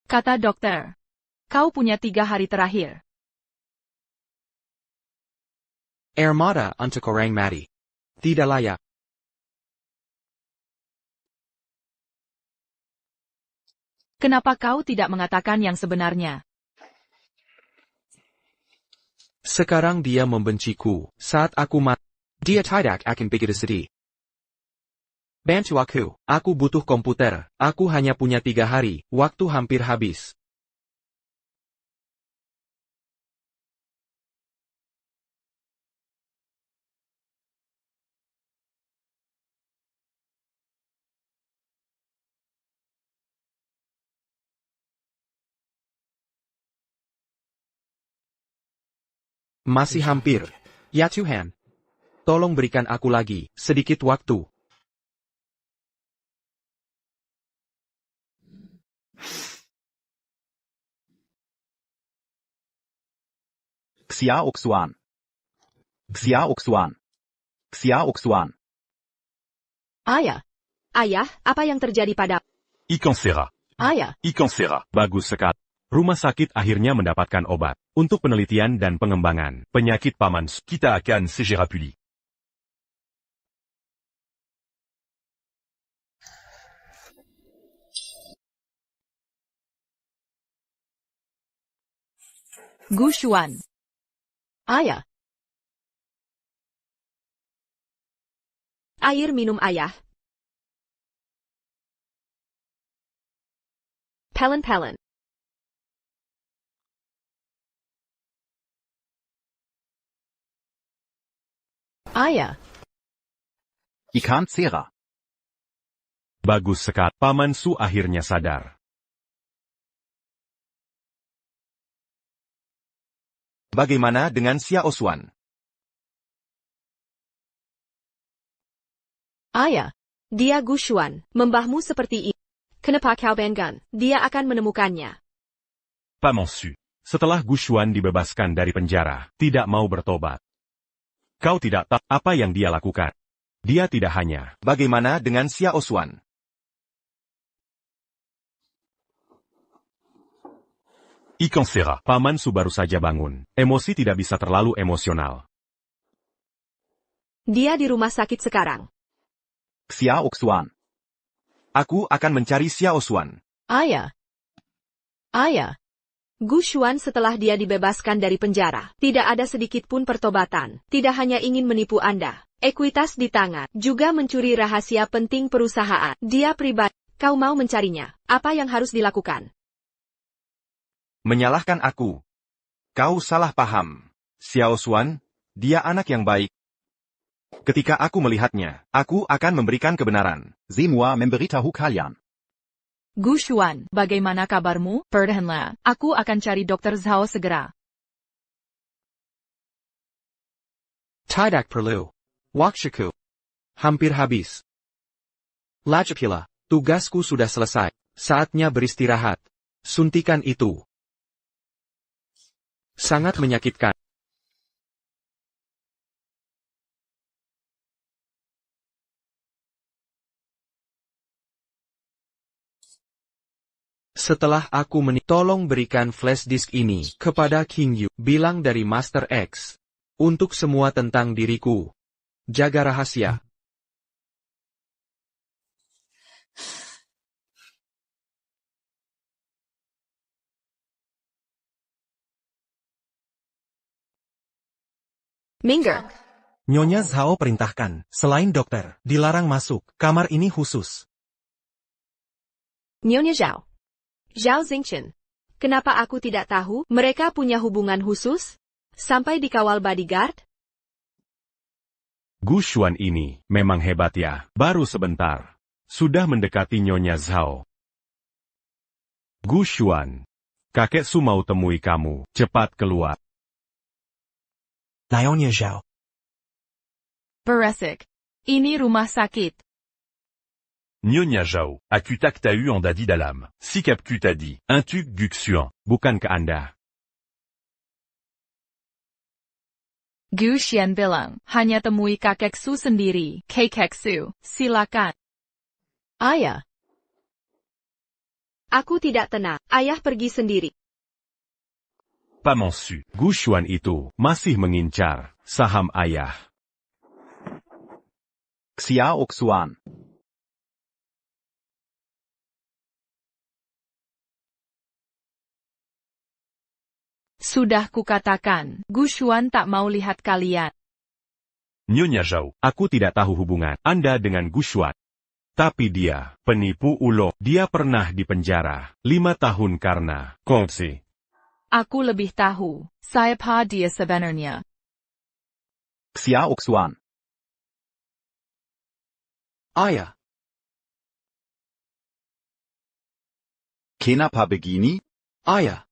Kata dokter. Kau punya 3 hari terakhir. Armada untuk orang mati. Tidak layak. Kenapa kau tidak mengatakan yang sebenarnya? Sekarang dia membenciku. Saat aku mati, dia tidak akan begitu sedih. Bantu aku butuh komputer. Aku hanya punya 3 hari, waktu hampir habis. Masih hampir. Ya Tuhan. Tolong berikan aku lagi sedikit waktu. Xia Oxuan. Xia Oxuan. Xia Oxuan. Ayah. Ayah, apa yang terjadi pada... Ikansera. Ayah. Ikansera. Bagus sekali. Rumah sakit akhirnya mendapatkan obat untuk penelitian dan pengembangan penyakit paman Su. Kita akan segera pulih. Gu Xuan. Ayah. Air minum ayah. Pelen-pelen. Ayah. Ikansera. Bagus sekali. Paman Su akhirnya sadar. Bagaimana dengan Xia Oxuan? Ayah. Dia Gu Xuan, membahmu seperti ini. Kenapa kau banggan? Dia akan menemukannya. Paman Su. Setelah Gu Xuan dibebaskan dari penjara, tidak mau bertobat. Kau tidak tahu apa yang dia lakukan. Dia tidak hanya. Bagaimana dengan Xia Oxuan? Ikansera. Paman Su baru saja bangun. Emosi tidak bisa terlalu emosional. Dia di rumah sakit sekarang. Xia Oxuan. Aku akan mencari Xia Oxuan. Ayah. Ayah. Gu Xuan setelah dia dibebaskan dari penjara, tidak ada sedikit pun pertobatan, tidak hanya ingin menipu Anda, ekuitas di tangan, juga mencuri rahasia penting perusahaan. Dia pribadi, kau mau mencarinya, apa yang harus dilakukan? Menyalahkan aku. Kau salah paham. Xia Oxuan, dia anak yang baik. Ketika aku melihatnya, aku akan memberikan kebenaran. Semua memberitahu kalian. Gu Xuan, bagaimana kabarmu? Perlahanlah, aku akan cari Dr. Zhao segera. Tidak perlu. Waktuku hampir habis. Lagipula, tugasku sudah selesai. Saatnya beristirahat. Suntikan itu sangat menyakitkan. Setelah aku tolong berikan flash disk ini kepada King Yu, bilang dari Master X. Untuk semua tentang diriku. Jaga rahasia. Minger. Nyonya Zhao perintahkan, selain dokter, dilarang masuk, kamar ini khusus. Nyonya Zhao. Zhao Zingchen. Kenapa aku tidak tahu mereka punya hubungan khusus? Sampai dikawal bodyguard? Gu Xuan ini memang hebat ya. Baru sebentar. Sudah mendekati Nyonya Zhao. Gu Xuan. Kakek Su mau temui kamu. Cepat keluar. Nyonya Zhao. Beresik. Ini rumah sakit. Nyonya Zhao, akutak ta eu en dadi dalam. Sikap ku tadi, intuk Guxuan. Bukan ke Anda. Gu Xian bilang, hanya temui kakek Su sendiri. Kakek Su, silakan. Ayah. Aku tidak tenang. Ayah pergi sendiri. Paman Su. Gu Xuan itu masih mengincar saham ayah. Xia Oxuan. Sudah kukatakan, Gu Xuan tak mau lihat kalian. Nyonya Zhao. Aku tidak tahu hubungan Anda dengan Gu Xuan. Tapi dia, penipu ulo. Dia pernah dipenjara 5 tahun karena korupsi. Aku lebih tahu, siapa dia sebenarnya. Xia Oxuan. Ayah. Kenapa begini? Ayah.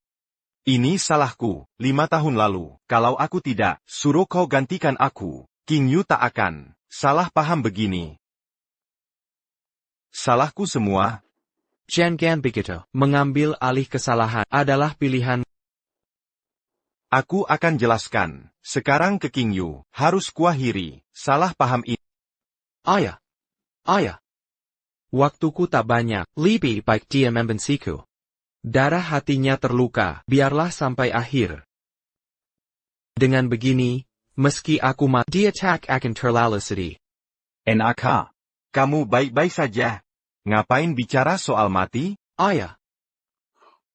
Ini salahku, 5 tahun lalu. Kalau aku tidak, suruh kau gantikan aku. King Yu tak akan salah paham begini. Salahku semua. Jangan begitu. Mengambil alih kesalahan adalah pilihan. Aku akan jelaskan. Sekarang ke King Yu. Harus kuakhiri salah paham ini. Ayah. Waktuku tak banyak. Lebih baik dia membenciku. Darah hatinya terluka. Biarlah sampai akhir. Dengan begini, meski aku mati, dia tak akan terlalu sedih. NAK. Kamu baik-baik saja. Ngapain bicara soal mati? Ayah.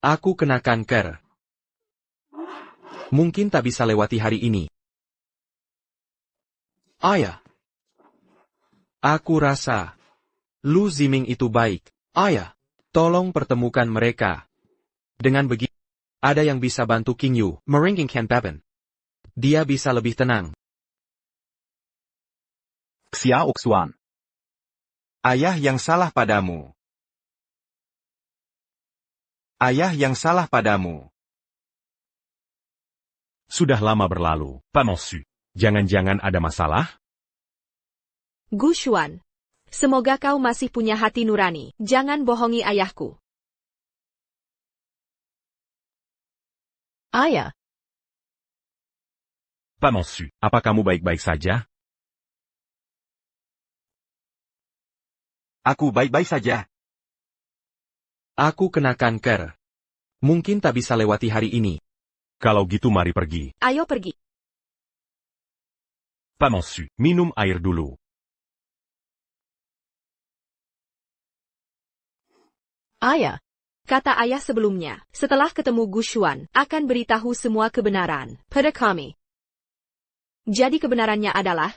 Aku kena kanker. Mungkin tak bisa lewati hari ini. Ayah. Aku rasa Lu Ziming itu baik. Ayah. Tolong pertemukan mereka. Dengan begitu, ada yang bisa bantu King Yu meringkingkan Baban. Dia bisa lebih tenang. Xia Oxuan. Ayah yang salah padamu. Ayah yang salah padamu. Sudah lama berlalu, Paman Su. Jangan-jangan ada masalah? Gu Xuan. Semoga kau masih punya hati nurani. Jangan bohongi ayahku. Ayah. Paman Su, apa kamu baik-baik saja? Aku baik-baik saja. Aku kena kanker. Mungkin tak bisa lewati hari ini. Kalau gitu mari pergi. Ayo pergi. Paman Su, minum air dulu. Ayah. Kata ayah sebelumnya, setelah ketemu Gu Xuan, akan beritahu semua kebenaran pada kami. Jadi kebenarannya adalah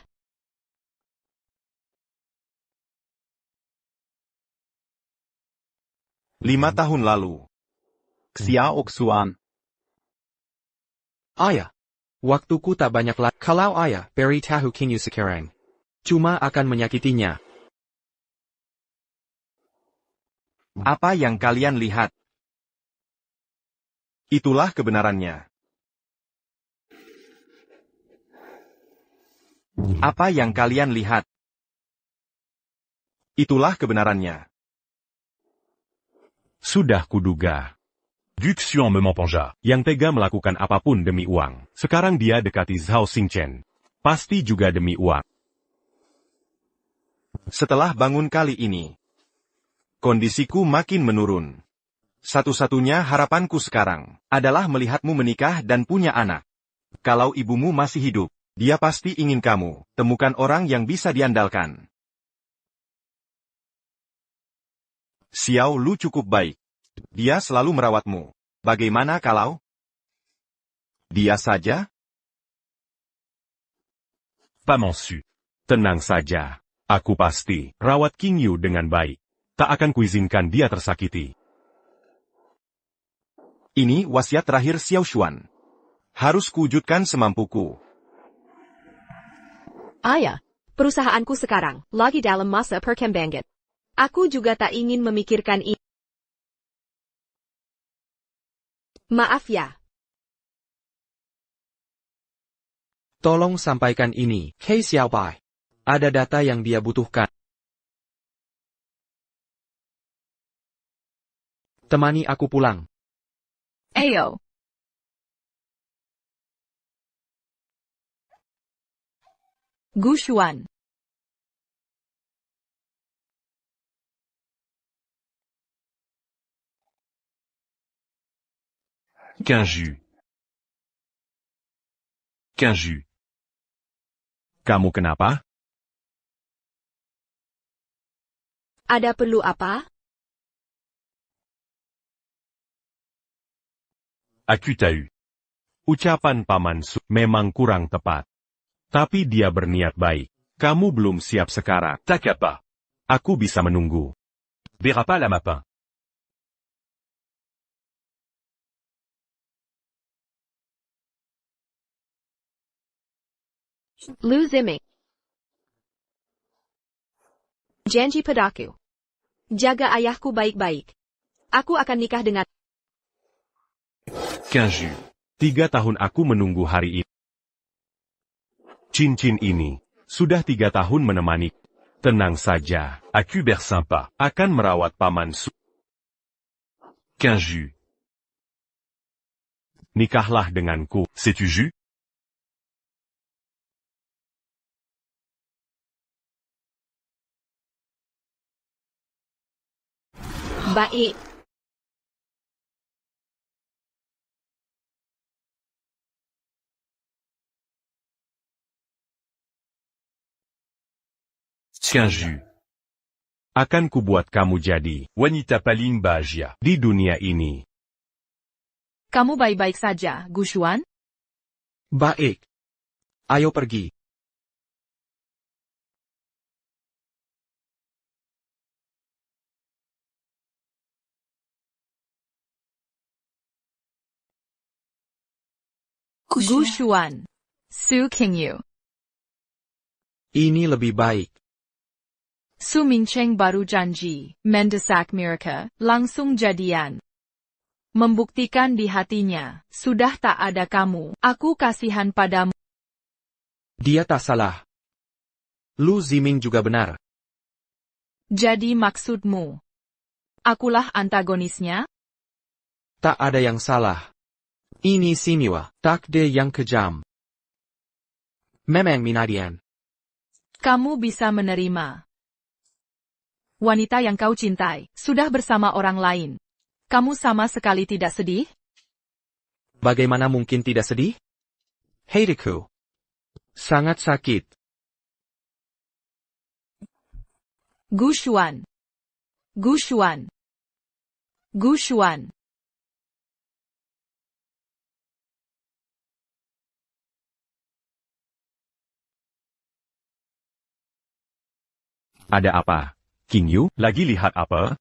5 tahun lalu. Xia Oxuan. Ayah. Waktuku tak banyak lagi. Kalau ayah beritahu King Yu sekarang, cuma akan menyakitinya. Apa yang kalian lihat? Itulah kebenarannya. Apa yang kalian lihat? Itulah kebenarannya. Sudah kuduga. Guxian Memengponja, yang tega melakukan apapun demi uang. Sekarang dia dekati Zhao Xingchen. Pasti juga demi uang. Setelah bangun kali ini, kondisiku makin menurun. Satu-satunya harapanku sekarang adalah melihatmu menikah dan punya anak. Kalau ibumu masih hidup, dia pasti ingin kamu temukan orang yang bisa diandalkan. Xiao Lu cukup baik. Dia selalu merawatmu. Bagaimana kalau dia saja? Paman Su, tenang saja. Aku pasti rawat King Yu dengan baik. Tak akan kuizinkan dia tersakiti. Ini wasiat terakhir Xiao Xuan. Harus kuwujudkan semampuku. Ayah, perusahaanku sekarang lagi dalam masa perkembangan. Aku juga tak ingin memikirkan ini. Maaf ya. Tolong sampaikan ini, Hei Xiaobai. Ada data yang dia butuhkan. Temani aku pulang. Ayo. Gu Xuan. Kinju. Kamu kenapa? Ada perlu apa? Aku tahu. Ucapan Paman Su memang kurang tepat. Tapi dia berniat baik. Kamu belum siap sekarang. Tak apa. Aku bisa menunggu. Verra pas la mapin. Lu Ziming. Janji padaku. Jaga ayahku baik-baik. Aku akan nikah dengan 15 jus. 3 tahun aku menunggu hari ini. Cincin ini sudah 3 tahun menemani. Tenang saja, aku bersama akan merawat paman Su. 15 jus. Nikahlah denganku, sais-tu jus? Baik. Jus. Akan kubuat kamu jadi wanita paling bahagia di dunia ini. Kamu baik-baik saja, Gu Xuan? Baik. Ayo pergi. Gu Xuan. Su Qingyu. Ini lebih baik. Su Mingcheng baru janji, mendesak mereka, langsung jadian. Membuktikan di hatinya, sudah tak ada kamu, aku kasihan padamu. Dia tak salah. Lu Ziming juga benar. Jadi maksudmu, akulah antagonisnya? Tak ada yang salah. Ini Simiwa, takdir yang kejam. Memang minadian. Kamu bisa menerima. Wanita yang kau cintai, sudah bersama orang lain. Kamu sama sekali tidak sedih? Bagaimana mungkin tidak sedih? Heidiku. Sangat sakit. Gu Xuan. Gu Xuan. Gu Xuan. Ada apa? Qingyu, lagi lihat apa?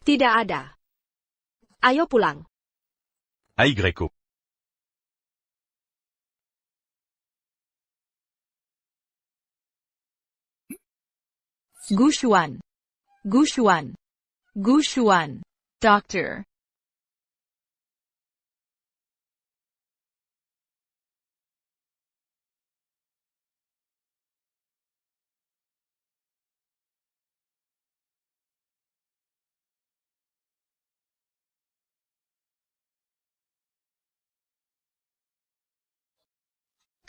Tidak ada. Ayo pulang. Ai Greco. Gu Xuan. Gu Xuan. Gu Xuan. Doctor.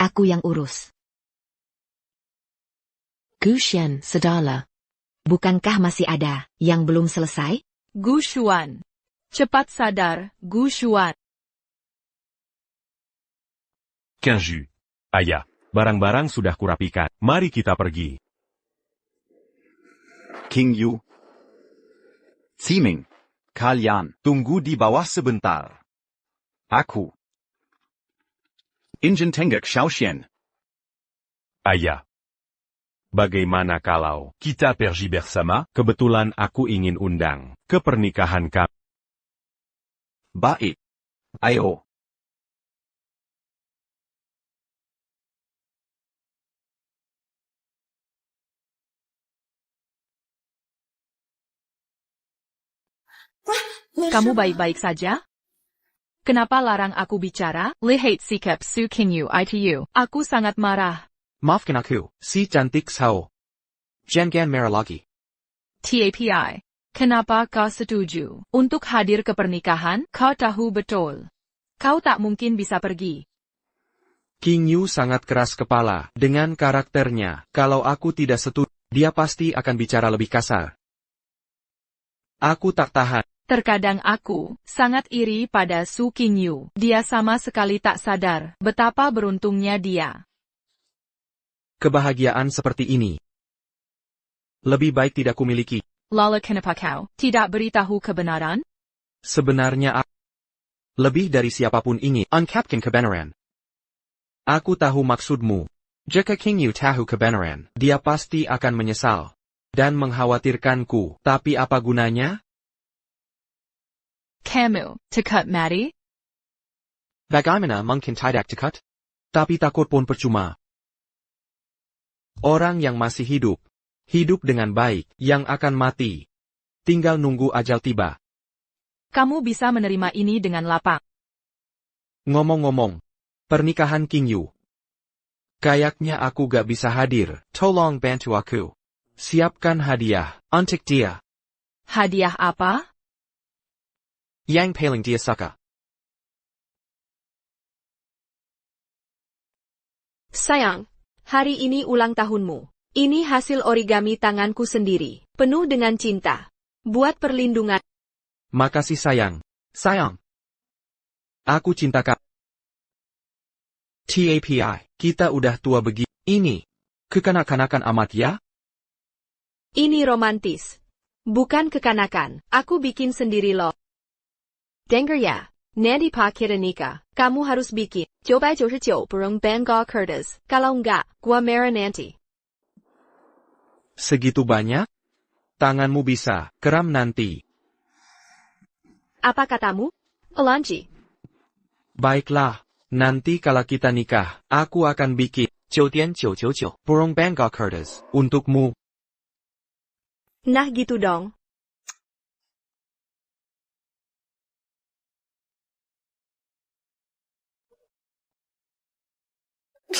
Aku yang urus. Gu Xuan, saudara. Bukankah masih ada yang belum selesai? Gu Xuan. Cepat sadar, Gu Xuan. 15 jus. Ayah, barang-barang sudah kurapikan. Mari kita pergi. Qingyu. Ziming. Kalian tunggu di bawah sebentar. Aku. Injin Tenggak Xiaoxian. Ayah. Bagaimana kalau kita pergi bersama? Kebetulan aku ingin undang ke pernikahan kami. Baik. Ayo. Kamu baik-baik saja? Kenapa larang aku bicara? Lihat sikap Su Qingyu itu. Aku sangat marah. Maafkan aku, si cantik Sao. Jangan marah lagi. TAPI. Kenapa kau setuju untuk hadir ke pernikahan? Kau tahu betul. Kau tak mungkin bisa pergi. Qingyu sangat keras kepala dengan karakternya. Kalau aku tidak setuju, dia pasti akan bicara lebih kasar. Aku tak tahan. Terkadang aku sangat iri pada Su Qingyu. Dia sama sekali tak sadar betapa beruntungnya dia. Kebahagiaan seperti ini lebih baik tidak kumiliki. Lalu kenapa kau tidak beritahu kebenaran? Sebenarnya aku lebih dari siapapun ingin ungkapkan kebenaran. Aku tahu maksudmu. Jika Qingyu tahu kebenaran, dia pasti akan menyesal dan mengkhawatirkanku. Tapi apa gunanya? Kamu takut mati? Bagaimana mungkin tidak takut? Tapi takut pun percuma. Orang yang masih hidup dengan baik, yang akan mati. Tinggal nunggu ajal tiba. kamu bisa menerima ini dengan lapang. Ngomong-ngomong, pernikahan King Yu. Kayaknya aku gak bisa hadir. Tolong bantu aku. Siapkan hadiah untuk dia. Hadiah apa? Yang paling dia suka. Sayang, hari ini ulang tahunmu. Ini hasil origami tanganku sendiri, penuh dengan cinta. Buat perlindungan. Makasih sayang. Sayang. Aku cinta kamu. TAPI, kita udah tua begini. Ini, kekanak-kanakan amat ya? Ini romantis. Bukan kekanakan, aku bikin sendiri loh. Denger ya, Nanti Pak kita nikah, kamu harus bikin 999 burung Bangkok Curtis, kalau enggak, gua marah nanti. Segitu banyak? Tanganmu bisa kram nanti. Apa katamu? Alonji. Baiklah, nanti kalau kita nikah, aku akan bikin 999 burung Bangkok Curtis untukmu. Nah gitu dong.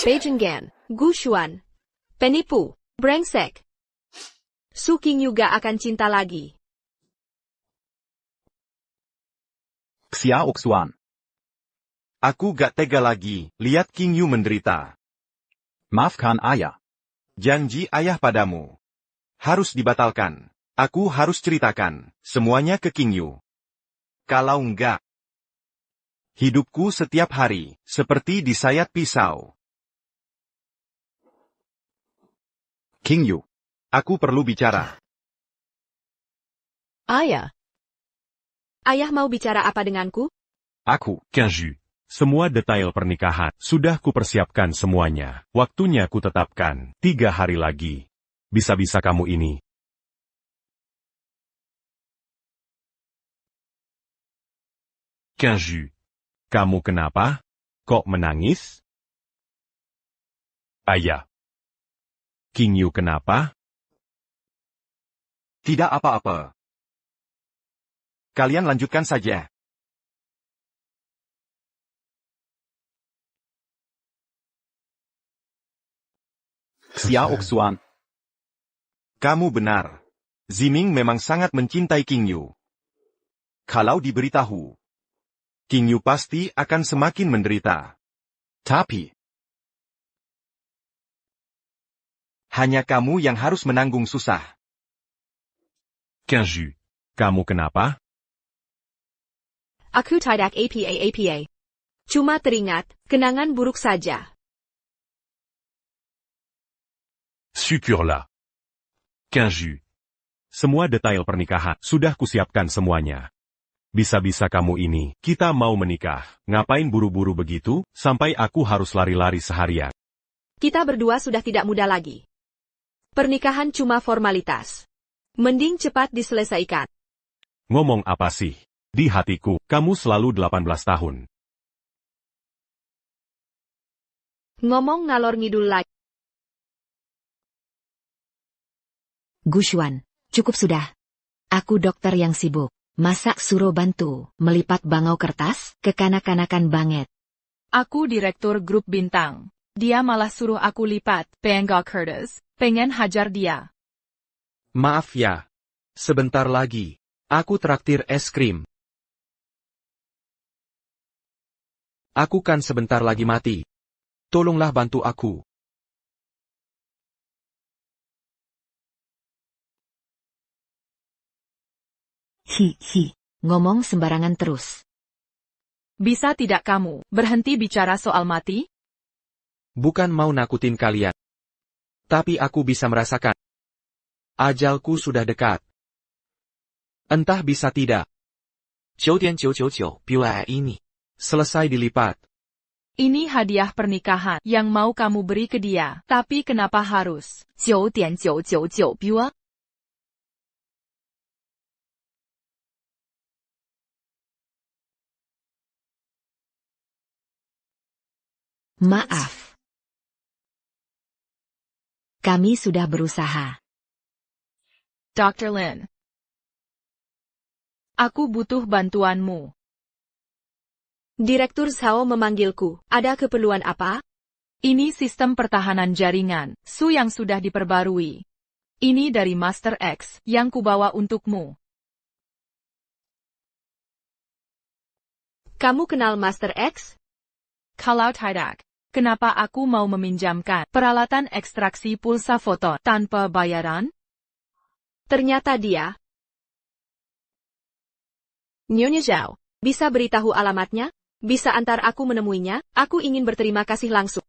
Beijinggan, Gushuan, penipu, brengsek. Suking juga akan cinta lagi. Xia Oxuan. Aku gak tega lagi, lihat King Yu menderita. Maafkan ayah. Janji ayah padamu. Harus dibatalkan. Aku harus ceritakan semuanya ke King Yu. Kalau enggak, hidupku setiap hari seperti disayat pisau. King Yu, aku perlu bicara. Ayah. Ayah mau bicara apa denganku? Aku, King Yu. Semua detail pernikahan sudah kupersiapkan semuanya. Waktunya kutetapkan 3 hari lagi. Bisa-bisa kamu ini. King Yu. Kamu kenapa? Kok menangis? Ayah. King Yu kenapa? Tidak apa-apa. Kalian lanjutkan saja. Xia Oxuan. Kamu benar. Ziming memang sangat mencintai King Yu. Kalau diberitahu, King Yu pasti akan semakin menderita. Tapi, hanya kamu yang harus menanggung susah. King Yu. Kamu kenapa? Aku tidak apa-apa. Cuma teringat, kenangan buruk saja. Syukurlah. King Yu. Semua detail pernikahan sudah kusiapkan semuanya. Bisa-bisa kamu ini, kita mau menikah. Ngapain buru-buru begitu, sampai aku harus lari-lari seharian. Kita berdua sudah tidak muda lagi. Pernikahan cuma formalitas. Mending cepat diselesaikan. Ngomong apa sih? Di hatiku, kamu selalu 18 tahun. Ngomong ngalor ngidul lagi. Gushuan, cukup sudah. Aku dokter yang sibuk. Masa suruh bantu melipat bangau kertas? Kekanak-kanakan banget. Aku direktur grup bintang. Dia malah suruh aku lipat Bangkok Curtis. Pengen hajar dia. Maaf ya. Sebentar lagi. Aku traktir es krim. Aku kan sebentar lagi mati. Tolonglah bantu aku. Ngomong sembarangan terus. Bisa tidak kamu berhenti bicara soal mati? Bukan mau nakutin kalian. Tapi aku bisa merasakan. Ajalku sudah dekat. Entah bisa tidak. 999 bila ini. Selesai dilipat. Ini hadiah pernikahan yang mau kamu beri ke dia. Tapi kenapa harus 999 bila? Maaf. Kami sudah berusaha. Dr. Lin. Aku butuh bantuanmu. Direktur Zhao memanggilku. Ada keperluan apa? Ini sistem pertahanan jaringan, Su yang sudah diperbarui. Ini dari Master X, yang kubawa untukmu. Kamu kenal Master X? Kalau tidak, kenapa aku mau meminjamkan peralatan ekstraksi pulsa foton tanpa bayaran? Ternyata dia. Nyonya Zhao, bisa beritahu alamatnya? Bisa antar aku menemuinya? Aku ingin berterima kasih langsung.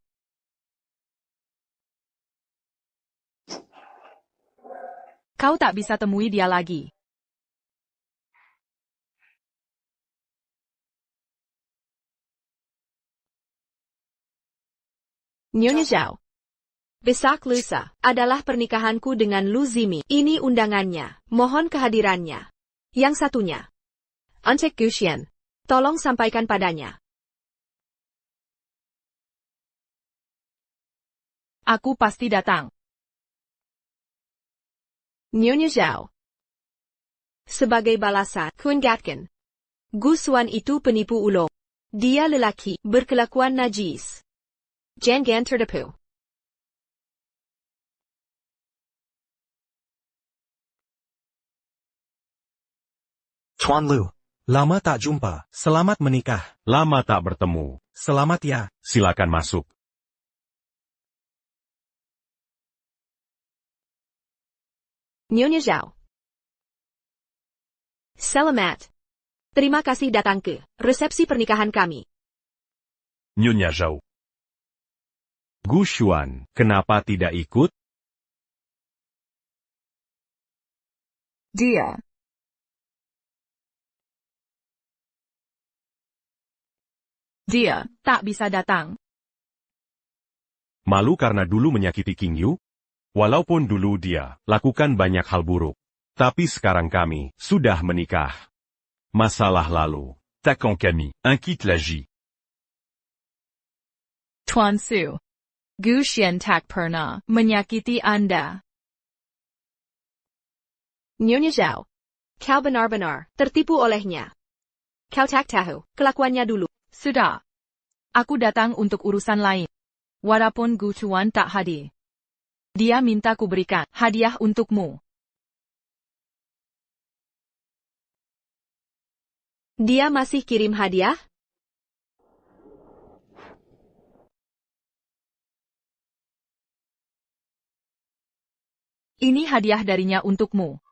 Kau tak bisa temui dia lagi. Nyonya Zhao. Besok lusa adalah pernikahanku dengan Lu Zimi. Ini undangannya. Mohon kehadirannya. Yang satunya. Encik Guxian. Tolong sampaikan padanya. Aku pasti datang. Nyonya Zhao. Sebagai balasan, Kun Gatkin. Gu Xuan itu penipu ulung. Dia lelaki, berkelakuan najis. Jangan tertipu. Tuan Lu. Lama tak jumpa. Selamat menikah. Lama tak bertemu. Selamat ya. Silakan masuk. Nyonya Zhao. Selamat. Terima kasih datang ke resepsi pernikahan kami. Nyonya Zhao. Gu Xuan, kenapa tidak ikut? Dia tak bisa datang. Malu karena dulu menyakiti King Yu? Walaupun dulu dia lakukan banyak hal buruk. Tapi sekarang kami sudah menikah. Masalah lalu. Takkan kami quitte la Ji. Tuan Su. Gu Xian tak pernah menyakiti Anda. Nyonya Zhao. Kau benar-benar tertipu olehnya. Kau tak tahu kelakuannya dulu. Sudah. Aku datang untuk urusan lain. Walaupun Gu Chuan tak hadir. Dia minta ku berikan hadiah untukmu. Dia masih kirim hadiah? Ini hadiah darinya untukmu.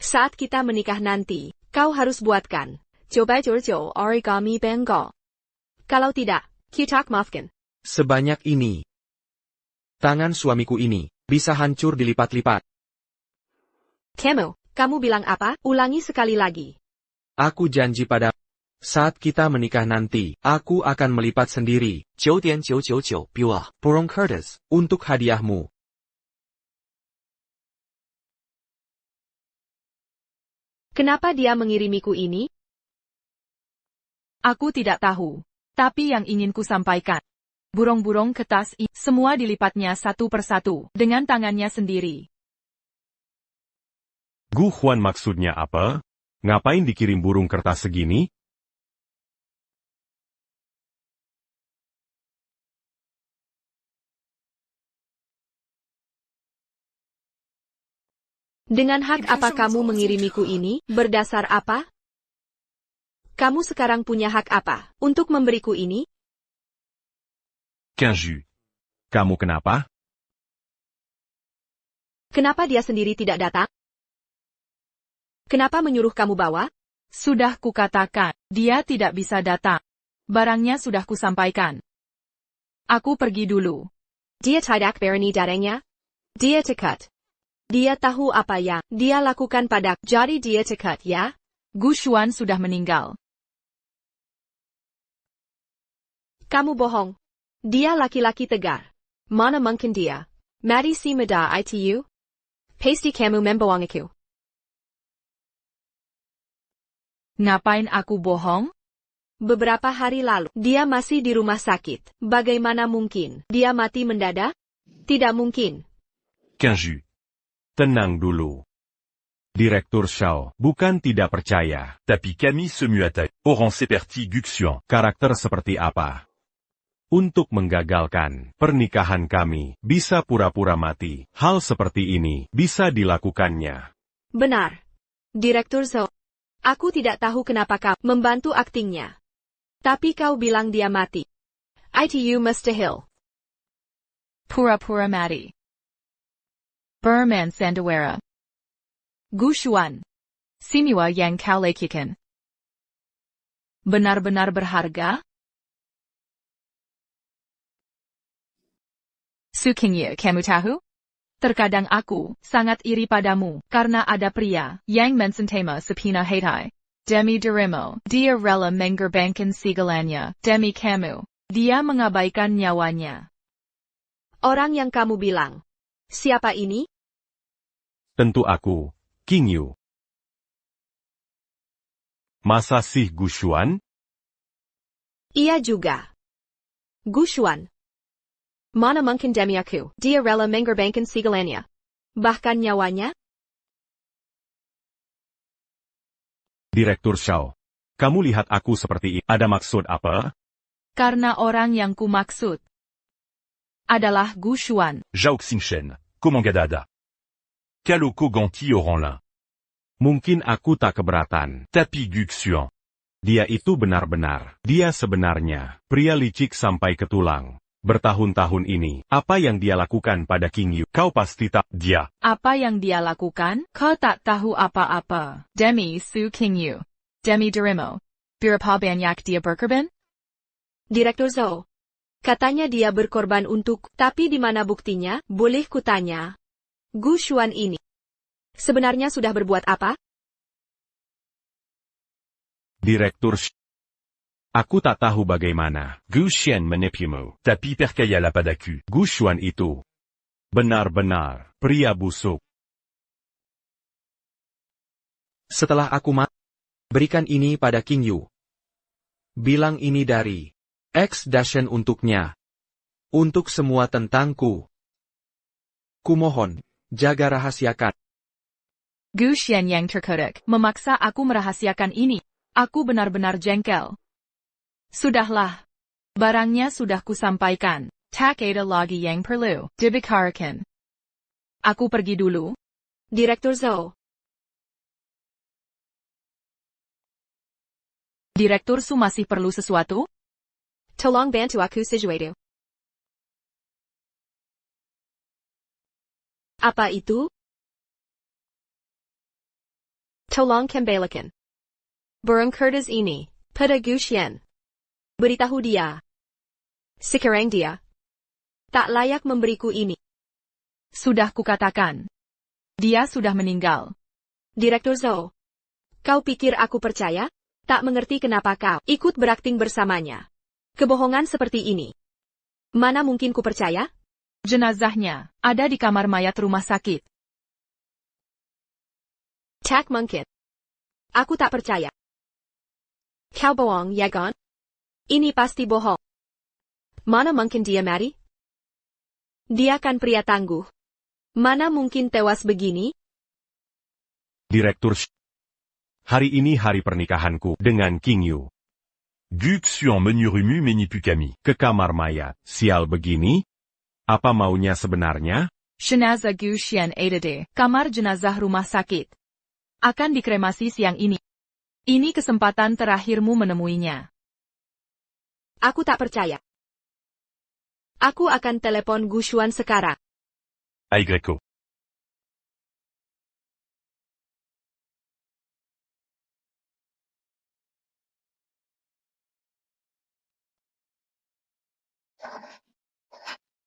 Saat kita menikah nanti, kau harus buatkan 999 origami bengal. Kalau tidak, kita maafkan. Sebanyak ini. Tangan suamiku ini bisa hancur dilipat-lipat. Kamu bilang apa? Ulangi sekali lagi. Aku janji pada saat kita menikah nanti, aku akan melipat sendiri 9.999 buah burung kertas untuk hadiahmu. Kenapa dia mengirimiku ini? Aku tidak tahu. Tapi yang ingin ku sampaikan. Burung-burung kertas ini semua dilipatnya satu persatu dengan tangannya sendiri. Gu Xuan maksudnya apa? Ngapain dikirim burung kertas segini? Dengan hak apa kamu mengirimiku ini? Berdasar apa? Kamu sekarang punya hak apa untuk memberiku ini? Kinju. Kamu kenapa? Kenapa dia sendiri tidak datang? Kenapa menyuruh kamu bawa? Sudah kukatakan, dia tidak bisa datang. Barangnya sudah kusampaikan. Aku pergi dulu. Dia tidak berani datangnya? Dia cekat. Dia tahu apa yang dia lakukan padaku. Jadi dia cekat ya? Gu Xuan sudah meninggal. Kamu bohong. Dia laki-laki tegar. Mana mungkin dia? Mati si muda itu? Pasti kamu membohongiku. Ngapain aku bohong? Beberapa hari lalu, dia masih di rumah sakit. Bagaimana mungkin? Dia mati mendadak? Tidak mungkin. Kinju. Tenang dulu. Direktur Shao, bukan tidak percaya. Tapi Camille se muata. Oran seperti Guxian. Karakter seperti apa? Untuk menggagalkan pernikahan kami, bisa pura-pura mati. Hal seperti ini bisa dilakukannya. Benar. Direktur Zhou. Aku tidak tahu kenapa kau membantu aktingnya. Tapi kau bilang dia mati. Itu mustahil. Pura-pura mati. Berman Sandawara. Gushuan. Simua yang kau lakukan. Benar-benar berharga? Sukingye kamu tahu? Terkadang aku sangat iri padamu karena ada pria yang mensentema sepina hatai. Demi dirimu, dia rela mengorbankan segalanya. Demi kamu, dia mengabaikan nyawanya. Orang yang kamu bilang. Siapa ini? Tentu aku, King Yu. Masa sih Gushuan? Iya juga. Gushuan. Mana mungkin demi aku, dia rela mengorbankan segalanya. Bahkan nyawanya? Direktur Shao, kamu lihat aku seperti ini. Ada maksud apa? Karena orang yang ku maksud adalah Gushuan. Zhao Xingshen, comment gadada? Kaloko ganti oranlin. Mungkin aku tak keberatan. Tapi Guxian. Dia itu benar-benar. Dia sebenarnya pria licik sampai ke tulang. Bertahun-tahun ini, apa yang dia lakukan pada King Yu? Kau pasti tak dia. Apa yang dia lakukan? Kau tak tahu apa-apa. Demi Su King Yu. Demi dirimu. Berapa banyak dia berkorban? Direktur Zhou. Katanya dia berkorban untuk, tapi di mana buktinya? Boleh kutanya? Gushuan ini sebenarnya sudah berbuat apa? Direktur Aku tak tahu bagaimana. Gushuan menipumu. Tapi percaya la padaku. Gushuan itu benar-benar pria busuk. Setelah aku mati, berikan ini pada King Yu. Bilang ini dari X Dashen untuknya. Untuk semua tentangku. Kumohon, jaga rahasiakan. Gushuan yang terkodak memaksa aku merahasiakan ini. Aku benar-benar jengkel. Sudahlah. Barangnya sudah kusampaikan. Tak ada lagi yang perlu dibicarakan. Aku pergi dulu. Direktur Zhou. Direktur Su masih perlu sesuatu? Tolong bantu aku sesuatu. Apa itu? Tolong kembalikan barang kertas ini pada Gushuan. Beritahu dia. Sekarang dia tak layak memberiku ini. Sudah kukatakan. Dia sudah meninggal. Direktur Zhou. Kau pikir aku percaya? Tak mengerti kenapa kau ikut berakting bersamanya. Kebohongan seperti ini. Mana mungkin ku percaya? Jenazahnya ada di kamar mayat rumah sakit. Tak mungkin. Aku tak percaya. Kau bohong, Yagon? Ini pasti bohong. Mana mungkin dia mati? Dia kan pria tangguh. Mana mungkin tewas begini? Direktur Hari ini hari pernikahanku dengan King Yu. Guxian menyerumu menipu kami. Ke kamar mayat. Sial begini? Apa maunya sebenarnya? Jenazah Gushuan ada di kamar jenazah rumah sakit. Akan dikremasi siang ini. Ini kesempatan terakhirmu menemuinya. Aku tak percaya. Aku akan telepon Gushuan sekarang. Aigreko.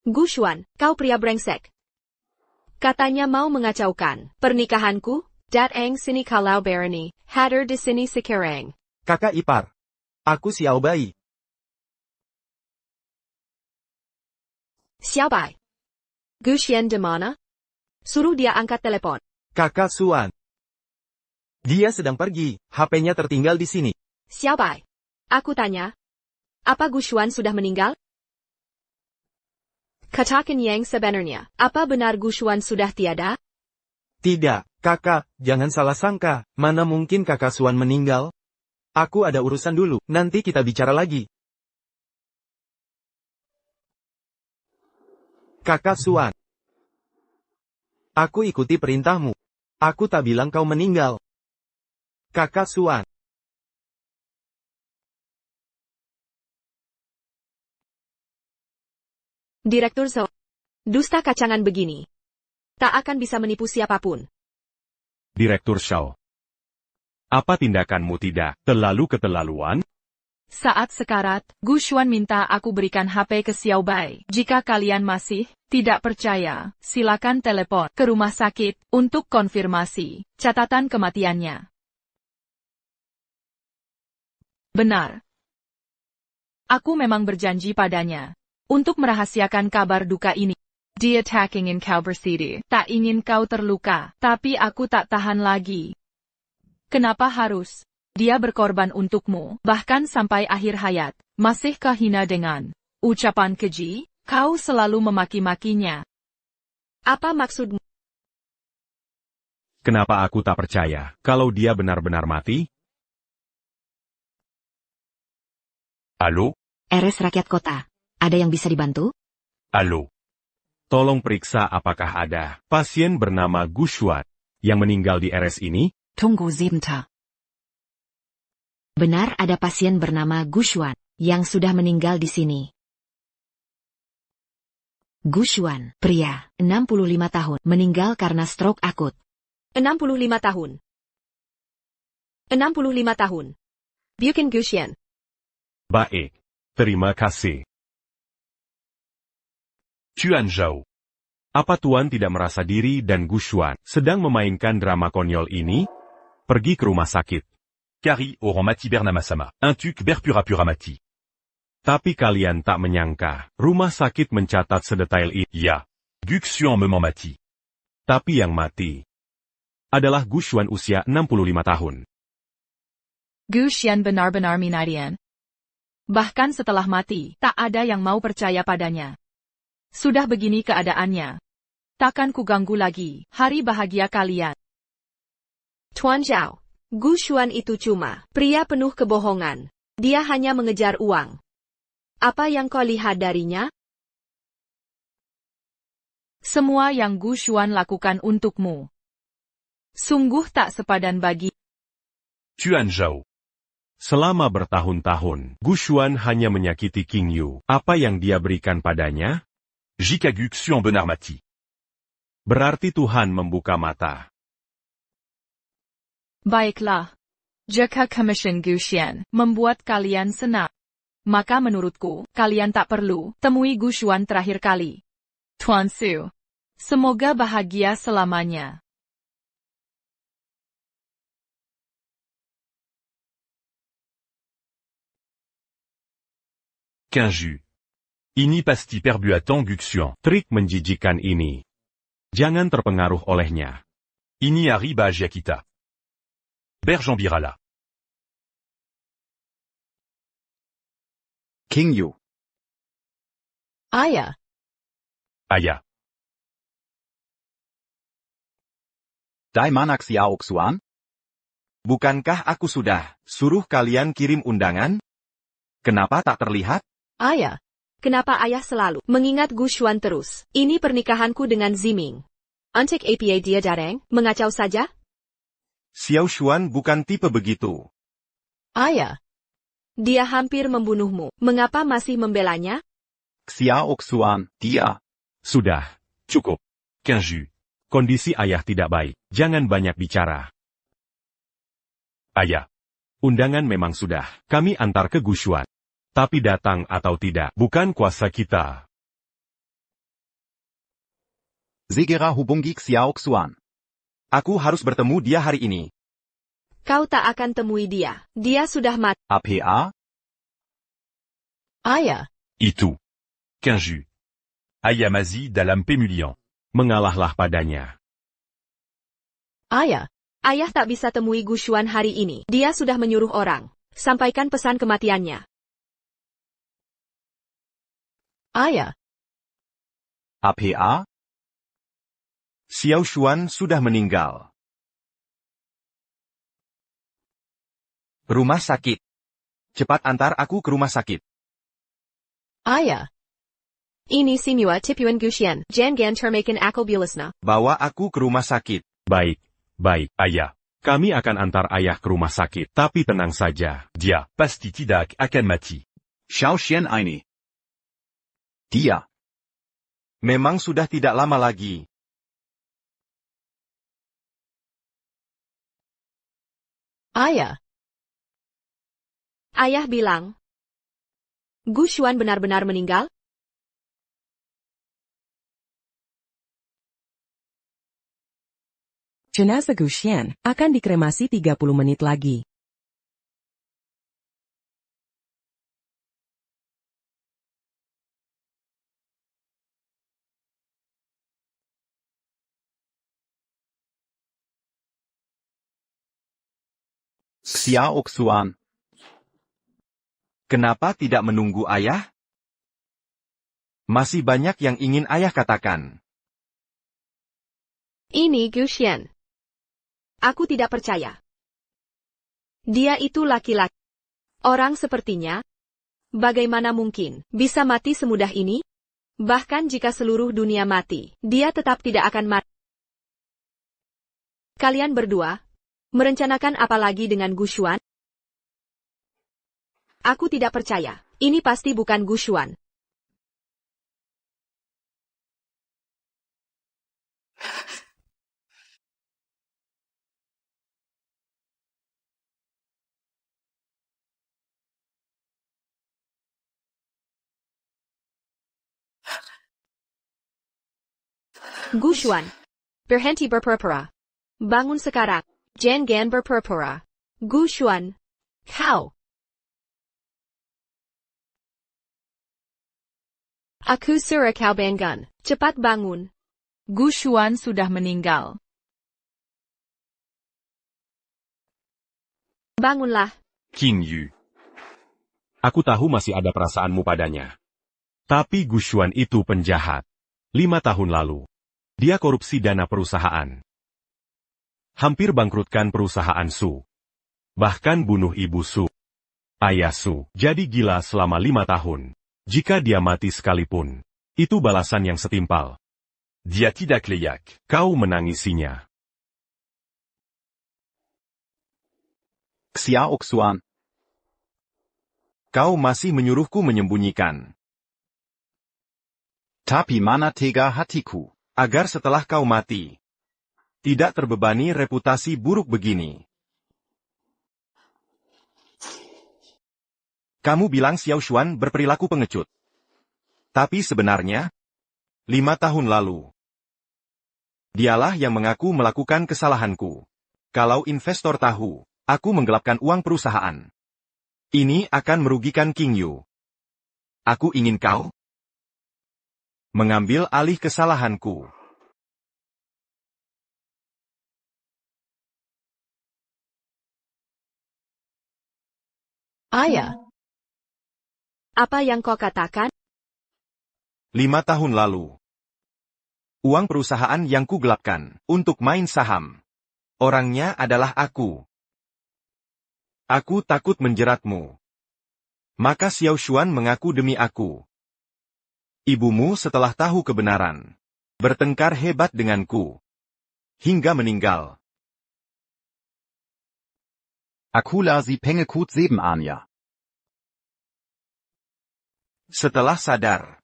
Gushuan, kau pria brengsek. Katanya mau mengacaukan pernikahanku. Datang sini kalau berani. Hadir di sini sekarang. Kakak ipar. Aku Xiao Bai. Xiao Bai. Gushuan di mana? Suruh dia angkat telepon. Kakak Suan. Dia sedang pergi, HP-nya tertinggal di sini. Xiao Bai. Aku tanya. Apa Gu Xuan sudah meninggal? Katakan yang sebenarnya, apa benar Gu Xuan sudah tiada? Tidak, kakak, jangan salah sangka. Mana mungkin kakak Xuan meninggal? Aku ada urusan dulu, nanti kita bicara lagi. Kakak Xuan. Aku ikuti perintahmu. Aku tak bilang kau meninggal. Kakak Xuan. Direktur Zhou. Dusta kacangan begini. Tak akan bisa menipu siapapun. Direktur Shao. Apa tindakanmu tidak terlalu keterlaluan? Saat sekarat, Gu Xuan minta aku berikan HP ke Xiao Bai. Jika kalian masih tidak percaya, silakan telepon ke rumah sakit untuk konfirmasi catatan kematiannya. Benar. Aku memang berjanji padanya untuk merahasiakan kabar duka ini. Dia tak ingin kau bersedih, tak ingin kau terluka, tapi aku tak tahan lagi. Kenapa harus dia berkorban untukmu, bahkan sampai akhir hayat? Masihkah hina dengan ucapan keji? Kau selalu memaki-makinya. Apa maksudmu? Kenapa aku tak percaya kalau dia benar-benar mati? Halo? RS Rakyat Kota. Ada yang bisa dibantu? Halo. Tolong periksa apakah ada pasien bernama Gu Xuan yang meninggal di RS ini? Tunggu sebentar. Benar ada pasien bernama Gu Xuan yang sudah meninggal di sini. Gu Xuan, pria, 65 tahun, meninggal karena stroke akut. 65 tahun. 65 tahun. Bukan Gu Xuan. Baik. Terima kasih. Tuan Zhao. Apa Tuan tidak merasa diri dan Gu Xuan sedang memainkan drama konyol ini? Pergi ke rumah sakit. Kari Oramati Bernamasama. Intuk Berpura-Puramati. Tapi kalian tak menyangka, rumah sakit mencatat sedetail ini. Ya. Gu Xuan memang mati. Tapi yang mati adalah Gu Xuan usia 65 tahun. Gu Xuan benar-benar minarian. Bahkan setelah mati, tak ada yang mau percaya padanya. Sudah begini keadaannya. Takkan ku ganggu lagi hari bahagia kalian. Tuan Zhao, Gu Xuan itu cuma pria penuh kebohongan. Dia hanya mengejar uang. Apa yang kau lihat darinya? Semua yang Gu Xuan lakukan untukmu sungguh tak sepadan bagi. Tuan Zhao. Selama bertahun-tahun, Gu Xuan hanya menyakiti King Yu. Apa yang dia berikan padanya? Jika Gu Xuan benar mati. Berarti Tuhan membuka mata. Baiklah. Jika Commission Gu Xuan membuat kalian senang, maka menurutku, kalian tak perlu temui Gu Xuan terakhir kali. Tuan Su. Semoga bahagia selamanya. Kinju. Ini pasti perbuatan Gu Xuan. Trik menjijikan ini. Jangan terpengaruh olehnya. Ini hari bahagia kita. Berjean Birala. King Yu. Ayah. Ayah. Daimanak Xiao Xuan? Bukankah aku sudah suruh kalian kirim undangan? Kenapa tak terlihat? Ayah. Kenapa ayah selalu mengingat Gu Xuan terus? Ini pernikahanku dengan Ziming. Untuk apa dia jarang mengacau saja? Xiao Xuan bukan tipe begitu. Ayah. Dia hampir membunuhmu. Mengapa masih membelanya? Xiao Xuan, dia. Sudah, cukup. Kinju. Kondisi ayah tidak baik. Jangan banyak bicara. Ayah. Undangan memang sudah. Kami antar ke Gu Xuan. Tapi datang atau tidak, bukan kuasa kita. Segera hubungi Xiao Xuan. Aku harus bertemu dia hari ini. Kau tak akan temui dia. Dia sudah mati. APA? Ayah. Itu. Kinju. Ayamazi dalam pemulihan. Mengalahlah padanya. Ayah. Ayah tak bisa temui Gu Xuan hari ini. Dia sudah menyuruh orang. Sampaikan pesan kematiannya. Ayah. APA? Xiao Xuan sudah meninggal. Rumah sakit. Cepat antar aku ke rumah sakit. Ayah. Ini simua tipuan Gu Xuan. Jangan termakan akal bulasna. Bawa aku ke rumah sakit. Baik, baik, ayah. Kami akan antar ayah ke rumah sakit, tapi tenang saja. Dia pasti tidak akan mati. Xiao Xian ini. Dia. Memang sudah tidak lama lagi. Ayah. Ayah bilang, Gu Xuan benar-benar meninggal? Jenazah Gu Xuan akan dikremasi 30 menit lagi. Xiao Xuan. Kenapa tidak menunggu ayah? Masih banyak yang ingin ayah katakan. Ini Gu Xuan. Aku tidak percaya. Dia itu laki-laki. Orang sepertinya, bagaimana mungkin bisa mati semudah ini? Bahkan jika seluruh dunia mati, dia tetap tidak akan mati. Kalian berdua, merencanakan apa lagi dengan Gu Xuan? Aku tidak percaya. Ini pasti bukan Gu Xuan. Gu Xuan, berhenti berpura-pura. Bangun sekarang. Jangan berpura-pura. Gu Xuan, kau. Aku suruh kau bangun. Cepat bangun. Gu Xuan sudah meninggal. Bangunlah. Qing Yu. Aku tahu masih ada perasaanmu padanya. Tapi Gu Xuan itu penjahat. 5 tahun lalu. Dia korupsi dana perusahaan. Hampir bangkrutkan perusahaan Su. Bahkan bunuh ibu Su. Ayah Su jadi gila selama 5 tahun. Jika dia mati sekalipun, itu balasan yang setimpal. Dia tidak layak. Kau menangisinya. Xiao Xuan. Kau masih menyuruhku menyembunyikan. Tapi mana tega hatiku, agar setelah kau mati, tidak terbebani reputasi buruk begini. Kamu bilang Xiao Xuan berperilaku pengecut. Tapi sebenarnya, 5 tahun lalu, dialah yang mengaku melakukan kesalahanku. Kalau investor tahu, aku menggelapkan uang perusahaan. Ini akan merugikan Qing Yu. Aku ingin kau mengambil alih kesalahanku. Ayah. Apa yang kau katakan? 5 tahun lalu. Uang perusahaan yang kugelapkan untuk main saham. Orangnya adalah aku. Aku takut menjeratmu. Maka Xiao Xuan mengaku demi aku. Ibumu setelah tahu kebenaran, bertengkar hebat denganku. Hingga meninggal. Akula si pengekut 7 Anya. Setelah sadar,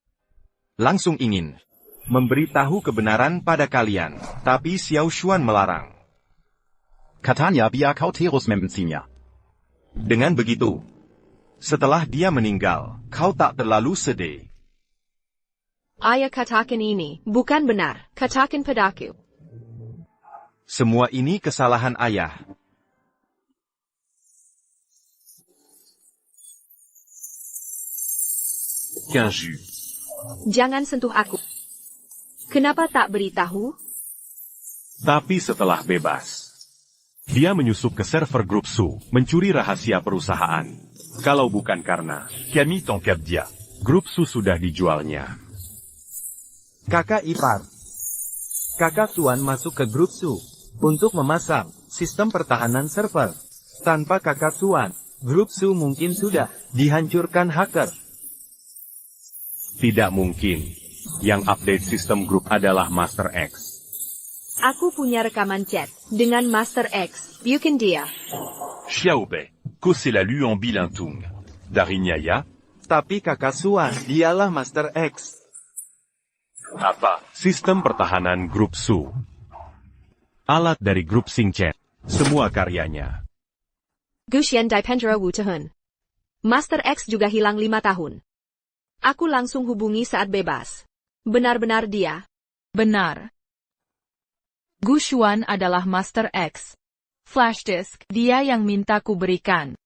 langsung ingin memberitahu kebenaran pada kalian, tapi Xiao Xuan melarang. Katanya biar kau terus membencinya. Dengan begitu, setelah dia meninggal, kau tak terlalu sedih. Ayah katakan ini, bukan benar. Katakan padaku. Semua ini kesalahan ayah. Jangan sentuh aku. Kenapa tak beritahu? Tapi setelah bebas, Dia menyusup ke server grup Su, mencuri rahasia perusahaan. Kalau bukan karena Camille tongkat dia, grup Su sudah dijualnya. Kakak ipar. Kakak Tuan masuk ke grup Su untuk memasang sistem pertahanan server. Tanpa kakak Tuan, grup Su mungkin sudah dihancurkan hacker. Tidak mungkin. Yang update sistem grup adalah Master X. Aku punya rekaman chat dengan Master X. Bukan dia. Xiaobe, que c'est la Luan Bilintung. Darinyaya, Tapi kakak Tuan, dialah Master X. Apa? Sistem pertahanan grup Su. Alat dari grup Singchet. Semua karyanya. Guxian Dipendra Wu Tehun. Master X juga hilang 5 tahun. Aku langsung hubungi saat bebas. Benar-benar dia. Benar. Gu Xuan adalah Master X. Flash disk, dia yang minta ku berikan.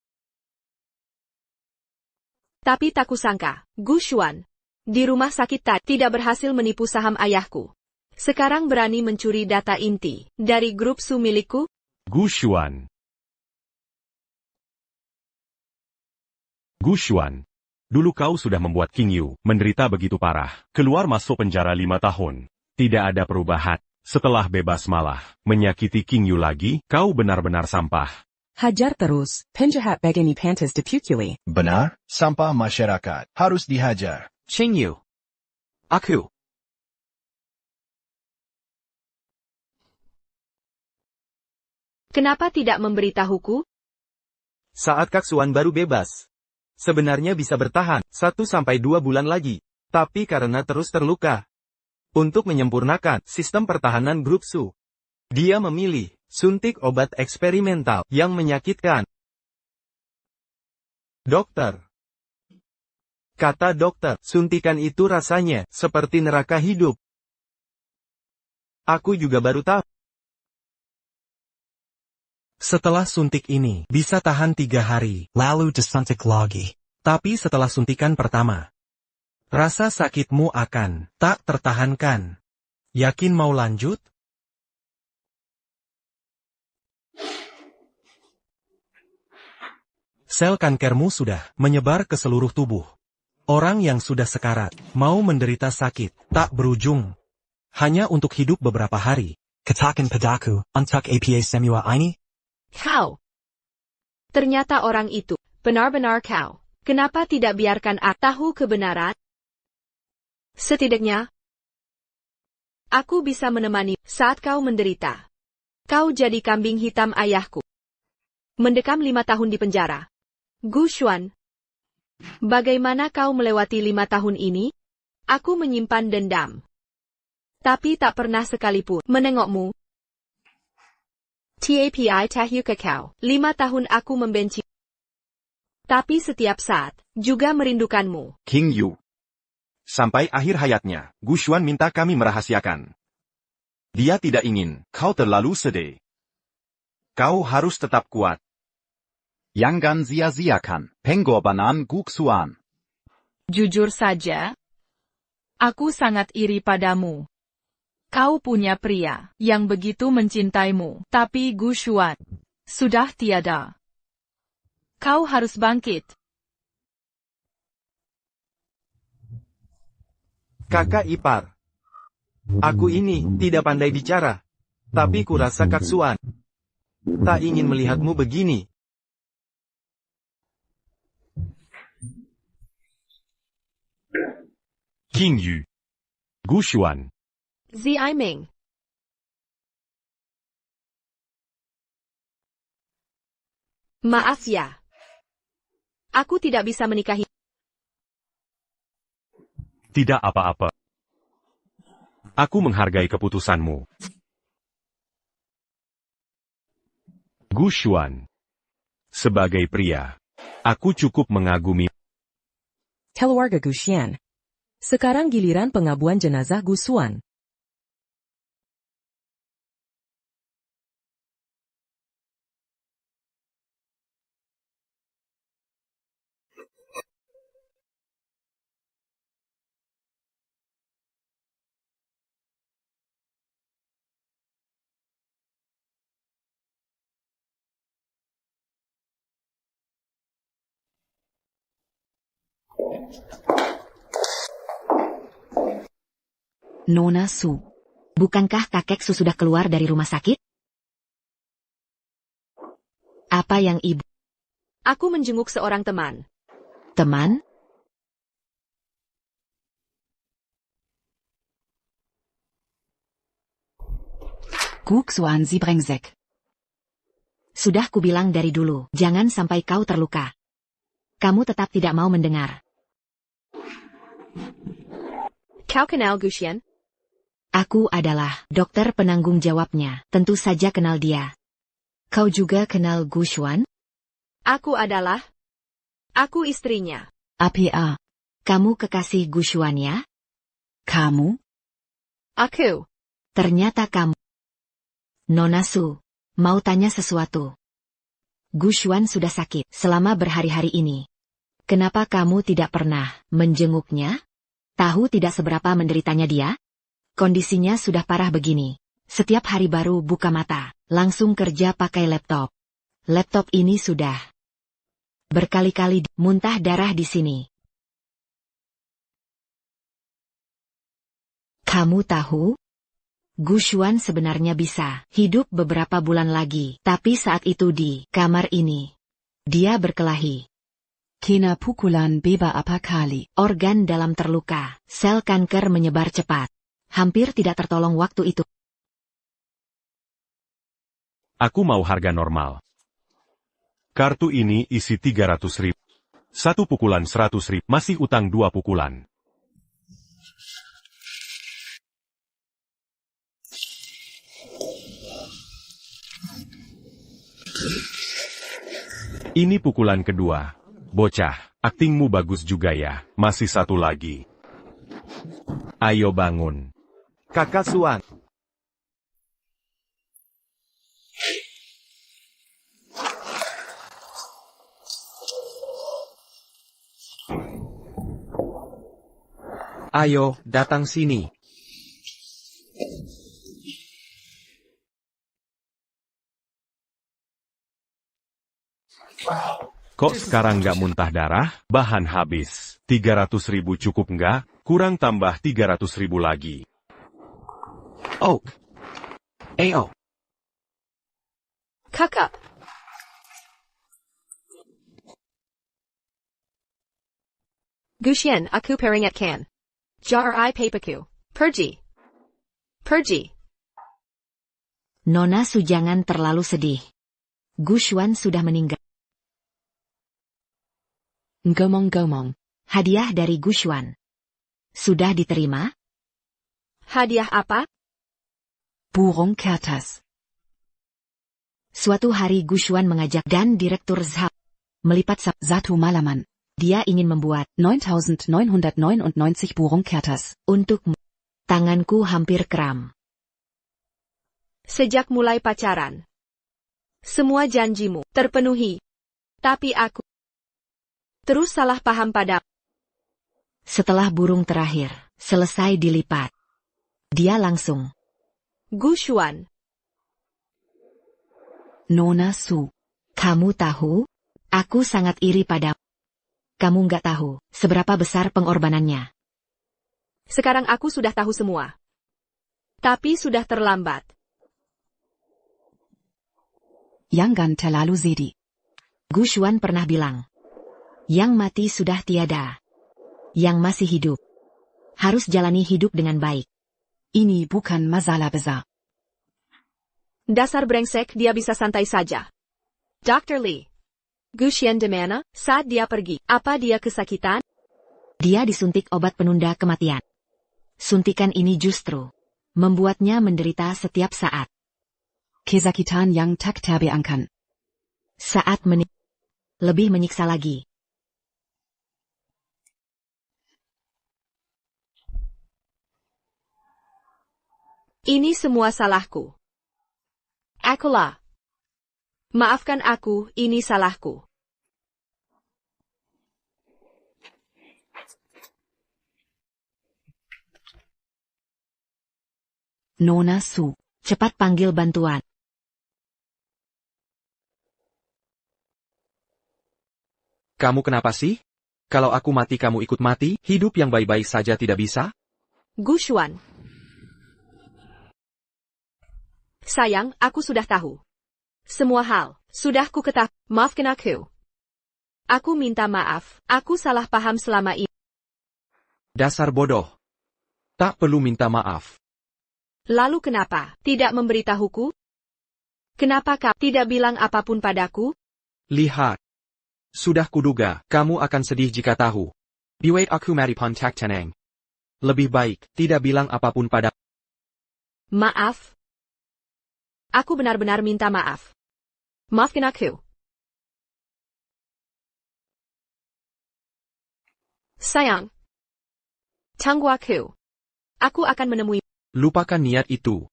Tapi tak kusangka, Gu Xuan di rumah sakit tidak berhasil menipu saham ayahku. Sekarang berani mencuri data inti dari grup Su milikku? Gu Xuan. Gu Xuan. Dulu kau sudah membuat King Yu menderita begitu parah. Keluar masuk penjara 5 tahun. Tidak ada perubahan. Setelah bebas malah menyakiti King Yu lagi, kau benar-benar sampah. Hajar terus, penjahat begini pantas dipukuli. Benar, sampah masyarakat. Harus dihajar. King Yu. Aku. Kenapa tidak memberitahuku? Saat Kak Xuan baru bebas. Sebenarnya bisa bertahan 1-2 bulan lagi. Tapi karena terus terluka. Untuk menyempurnakan sistem pertahanan grup Su, dia memilih suntik obat eksperimental yang menyakitkan. Dokter. Kata dokter, suntikan itu rasanya seperti neraka hidup. Aku juga baru tahu. Setelah suntik ini, bisa tahan 3 hari, lalu disuntik lagi. Tapi setelah suntikan pertama, rasa sakitmu akan tak tertahankan. Yakin mau lanjut? Sel kankermu sudah menyebar ke seluruh tubuh. Orang yang sudah sekarat, mau menderita sakit, tak berujung. Hanya untuk hidup beberapa hari. Katakan padaku, untuk apa semua ini? Kau. Ternyata orang itu, benar-benar kau. Kenapa tidak biarkan aku tahu kebenaran? Setidaknya, aku bisa menemani saat kau menderita. Kau jadi kambing hitam ayahku. Mendekam 5 tahun di penjara. Gu Xuan, bagaimana kau melewati 5 tahun ini? Aku menyimpan dendam. Tapi tak pernah sekalipun menengokmu. Tapi tahu kau, 5 tahun aku membenci. Tapi setiap saat, juga merindukanmu. King Yu. Sampai akhir hayatnya, Gu Xuan minta kami merahasiakan. Dia tidak ingin kau terlalu sedih. Kau harus tetap kuat. Jangan sia-siakan pengorbanan Gu Xuan. Jujur saja, aku sangat iri padamu. Kau punya pria yang begitu mencintaimu, tapi Gu Xuan sudah tiada. Kau harus bangkit. Kakak ipar. Aku ini tidak pandai bicara. Tapi kurasa Kak Xuan tak ingin melihatmu begini. King Yu. Gu Xuan. Zi Aiming. Maaf ya. Aku tidak bisa menikahi. Tidak apa-apa. Aku menghargai keputusanmu. Gu Xuan. Sebagai pria, aku cukup mengagumi. Keluarga Gu Xian. Sekarang giliran pengabuan jenazah Gu Xuan. Nona Su. Bukankah kakek Su sudah keluar dari rumah sakit? Apa yang ibu? Aku menjenguk seorang teman. Teman? Guksuan si brengsek. Sudah kubilang dari dulu, jangan sampai kau terluka. Kamu tetap tidak mau mendengar. Kau kenal Guxian? Aku adalah dokter penanggung jawabnya, tentu saja kenal dia. Kau juga kenal Gu Xuan? Aku istrinya. APA. Kamu kekasih Gu Xuan ya? Kamu? Aku. Ternyata kamu. Nona Su, mau tanya sesuatu. Gu Xuan sudah sakit selama berhari-hari ini. Kenapa kamu tidak pernah menjenguknya? Tahu tidak seberapa menderitanya dia? Kondisinya sudah parah begini. Setiap hari baru buka mata, langsung kerja pakai laptop. Laptop ini sudah berkali-kali muntah darah di sini. Kamu tahu? Gu Xuan sebenarnya bisa hidup beberapa bulan lagi, tapi saat itu di kamar ini, dia berkelahi. Kena pukulan beba apa kali. Organ dalam terluka, sel kanker menyebar cepat. Hampir tidak tertolong waktu itu. Aku mau harga normal. Kartu ini isi 300.000. Satu pukulan 100.000, masih utang 2 pukulan. Ini pukulan kedua. Bocah, aktingmu bagus juga ya, masih satu lagi. Ayo bangun. Kakak Xuan. Ayo, datang sini. Kok sekarang nggak muntah darah? Bahan habis. 300.000 cukup nggak? Kurang tambah 300.000 lagi. Oh. Ayo. Kakak. Guxian, aku peringatkan. Jar papaku. Pergi. Pergi. Nona Su, jangan terlalu sedih. Gu Xuan sudah meninggal. Gomong-gomong. Hadiah dari Gu Xuan. Sudah diterima? Hadiah apa? Burung kertas. Suatu hari Gu Xuan mengajak dan Direktur Zhao melipat satu malaman. Dia ingin membuat 9.999 burung kertas. Untukmu. Tanganku hampir kram. Sejak mulai pacaran, semua janjimu terpenuhi. Tapi aku terus salah paham padamu. Setelah burung terakhir selesai dilipat, dia langsung. Gu Xuan. Nona Su. Kamu tahu? Aku sangat iri padamu. Kamu nggak tahu seberapa besar pengorbanannya. Sekarang aku sudah tahu semua. Tapi sudah terlambat. Jangan terlalu sedih. Gu Xuan pernah bilang, yang mati sudah tiada. Yang masih hidup harus jalani hidup dengan baik. Ini bukan masalah besar. Dasar brengsek, dia bisa santai saja. Dr. Lee. Guxian di mana saat dia pergi? Apa dia kesakitan? Dia disuntik obat penunda kematian. Suntikan ini justru membuatnya menderita setiap saat. Kesakitan yang tak terbayangkan. Saat lebih menyiksa lagi. Ini semua salahku. Akulah. Maafkan aku, ini salahku. Nona Su, cepat panggil bantuan. Kamu kenapa sih? Kalau aku mati kamu ikut mati, hidup yang baik-baik saja tidak bisa? Gu Xuan. Sayang, aku sudah tahu. Semua hal, sudah ku ketahui. Maafkan aku. Aku minta maaf, aku salah paham selama ini. Dasar bodoh. Tak perlu minta maaf. Lalu kenapa tidak memberitahuku? Kenapa kau tidak bilang apapun padaku? Lihat. Sudah kuduga, kamu akan sedih jika tahu. Biwait aku mari pontak tenang. Lebih baik, tidak bilang apapun pada. Maaf. Aku benar-benar minta maaf. Maafkan aku. Sayang. Tunggu aku. Aku akan menemui. Lupakan niat itu.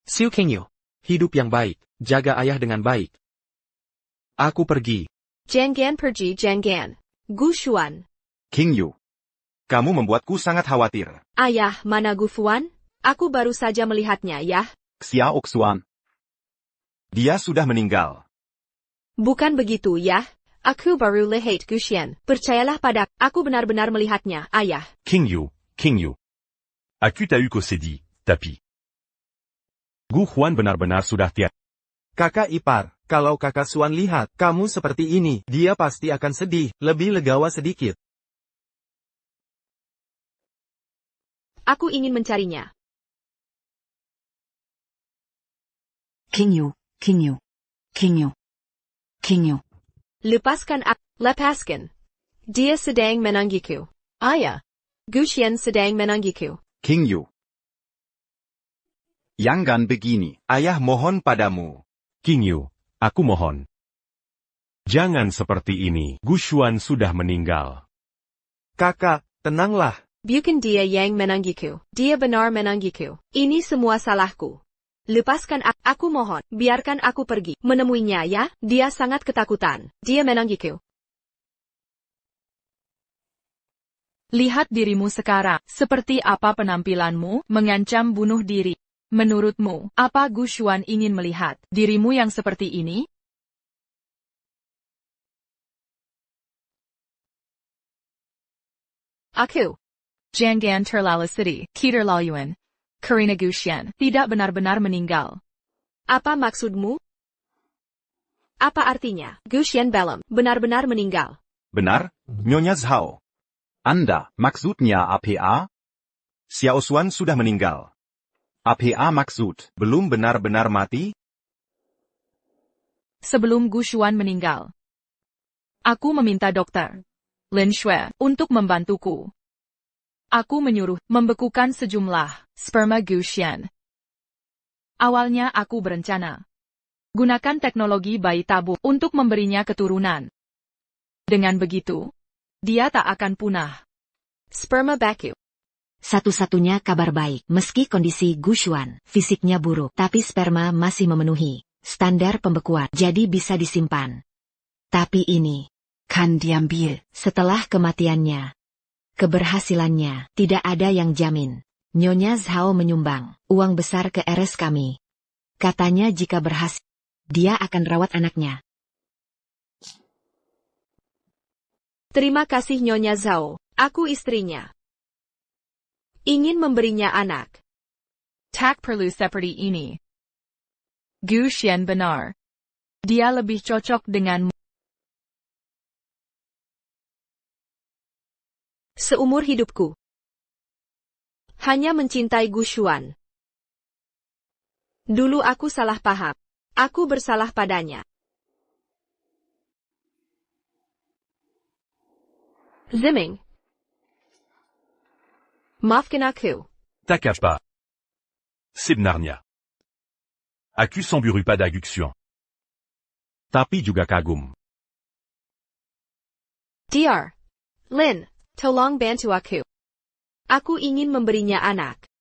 Siu Kingyu. Hidup yang baik, jaga ayah dengan baik. Aku pergi. Jangan pergi, jangan. Gu Xuan. Kingyu. Kamu membuatku sangat khawatir. Ayah, mana Gu Fuan? Aku baru saja melihatnya, ya. Xia Oxuan. Dia sudah meninggal. Bukan begitu, ya. Aku baru lihat Gu Xian. Percayalah pada, aku benar-benar melihatnya, ayah. Kingyu. Aku tahu kau sedih, tapi Gu Xuan benar-benar sudah tiada. Kakak ipar, kalau kakak Xuan lihat kamu seperti ini, dia pasti akan sedih, lebih legawa sedikit. Aku ingin mencarinya. Kingyu. Lepaskan aku. Lepaskan. Dia sedang menanggiku. Ayah. Gu Xian sedang menanggiku. Kingyu. Jangan begini. Ayah mohon padamu. Kingyu, aku mohon. Jangan seperti ini, Gu Xuan sudah meninggal. Kakak, tenanglah. Bukan dia yang menanggiku. Dia benar menanggiku. Ini semua salahku. Lepaskan aku mohon. Biarkan aku pergi. Menemuinya ya. Dia sangat ketakutan. Dia menanggiku. Lihat dirimu sekarang. Seperti apa penampilanmu, mengancam bunuh diri. Menurutmu, apa Gu Xuan ingin melihat dirimu yang seperti ini? Aku. Jangan terlalu sedih, keterlaluan. Karena Gu Xian tidak benar-benar meninggal. Apa maksudmu? Apa artinya? Gu Xian belum benar-benar meninggal. Benar, Nyonya Zhao. Anda, maksudnya APA? Xiao Xuan sudah meninggal. APA maksud, belum benar-benar mati? Sebelum Gu Xuan meninggal, aku meminta dokter Lin Shui untuk membantuku. Aku menyuruh membekukan sejumlah sperma Gu Xian. Awalnya aku berencana gunakan teknologi bayi tabung untuk memberinya keturunan. Dengan begitu, dia tak akan punah. Sperma baku. Satu-satunya kabar baik, meski kondisi Gu Xuan fisiknya buruk, tapi sperma masih memenuhi standar pembekuan, jadi bisa disimpan. Tapi ini kan diambil setelah kematiannya. Keberhasilannya tidak ada yang jamin. Nyonya Zhao menyumbang uang besar ke RS kami. Katanya jika berhasil, dia akan rawat anaknya. Terima kasih Nyonya Zhao, aku istrinya. Ingin memberinya anak. Tak perlu seperti ini. Gu Xian benar. Dia lebih cocok denganmu. Seumur hidupku. Hanya mencintai Gu Xuan. Dulu aku salah paham. Aku bersalah padanya. Ziming. Maafkan aku. T'inquiète pas. Sebenarnya. Aku semburu pada Gu Xuan. Tapi juga kagum. Dr. Lin, tolong bantu aku. Aku ingin memberinya anak.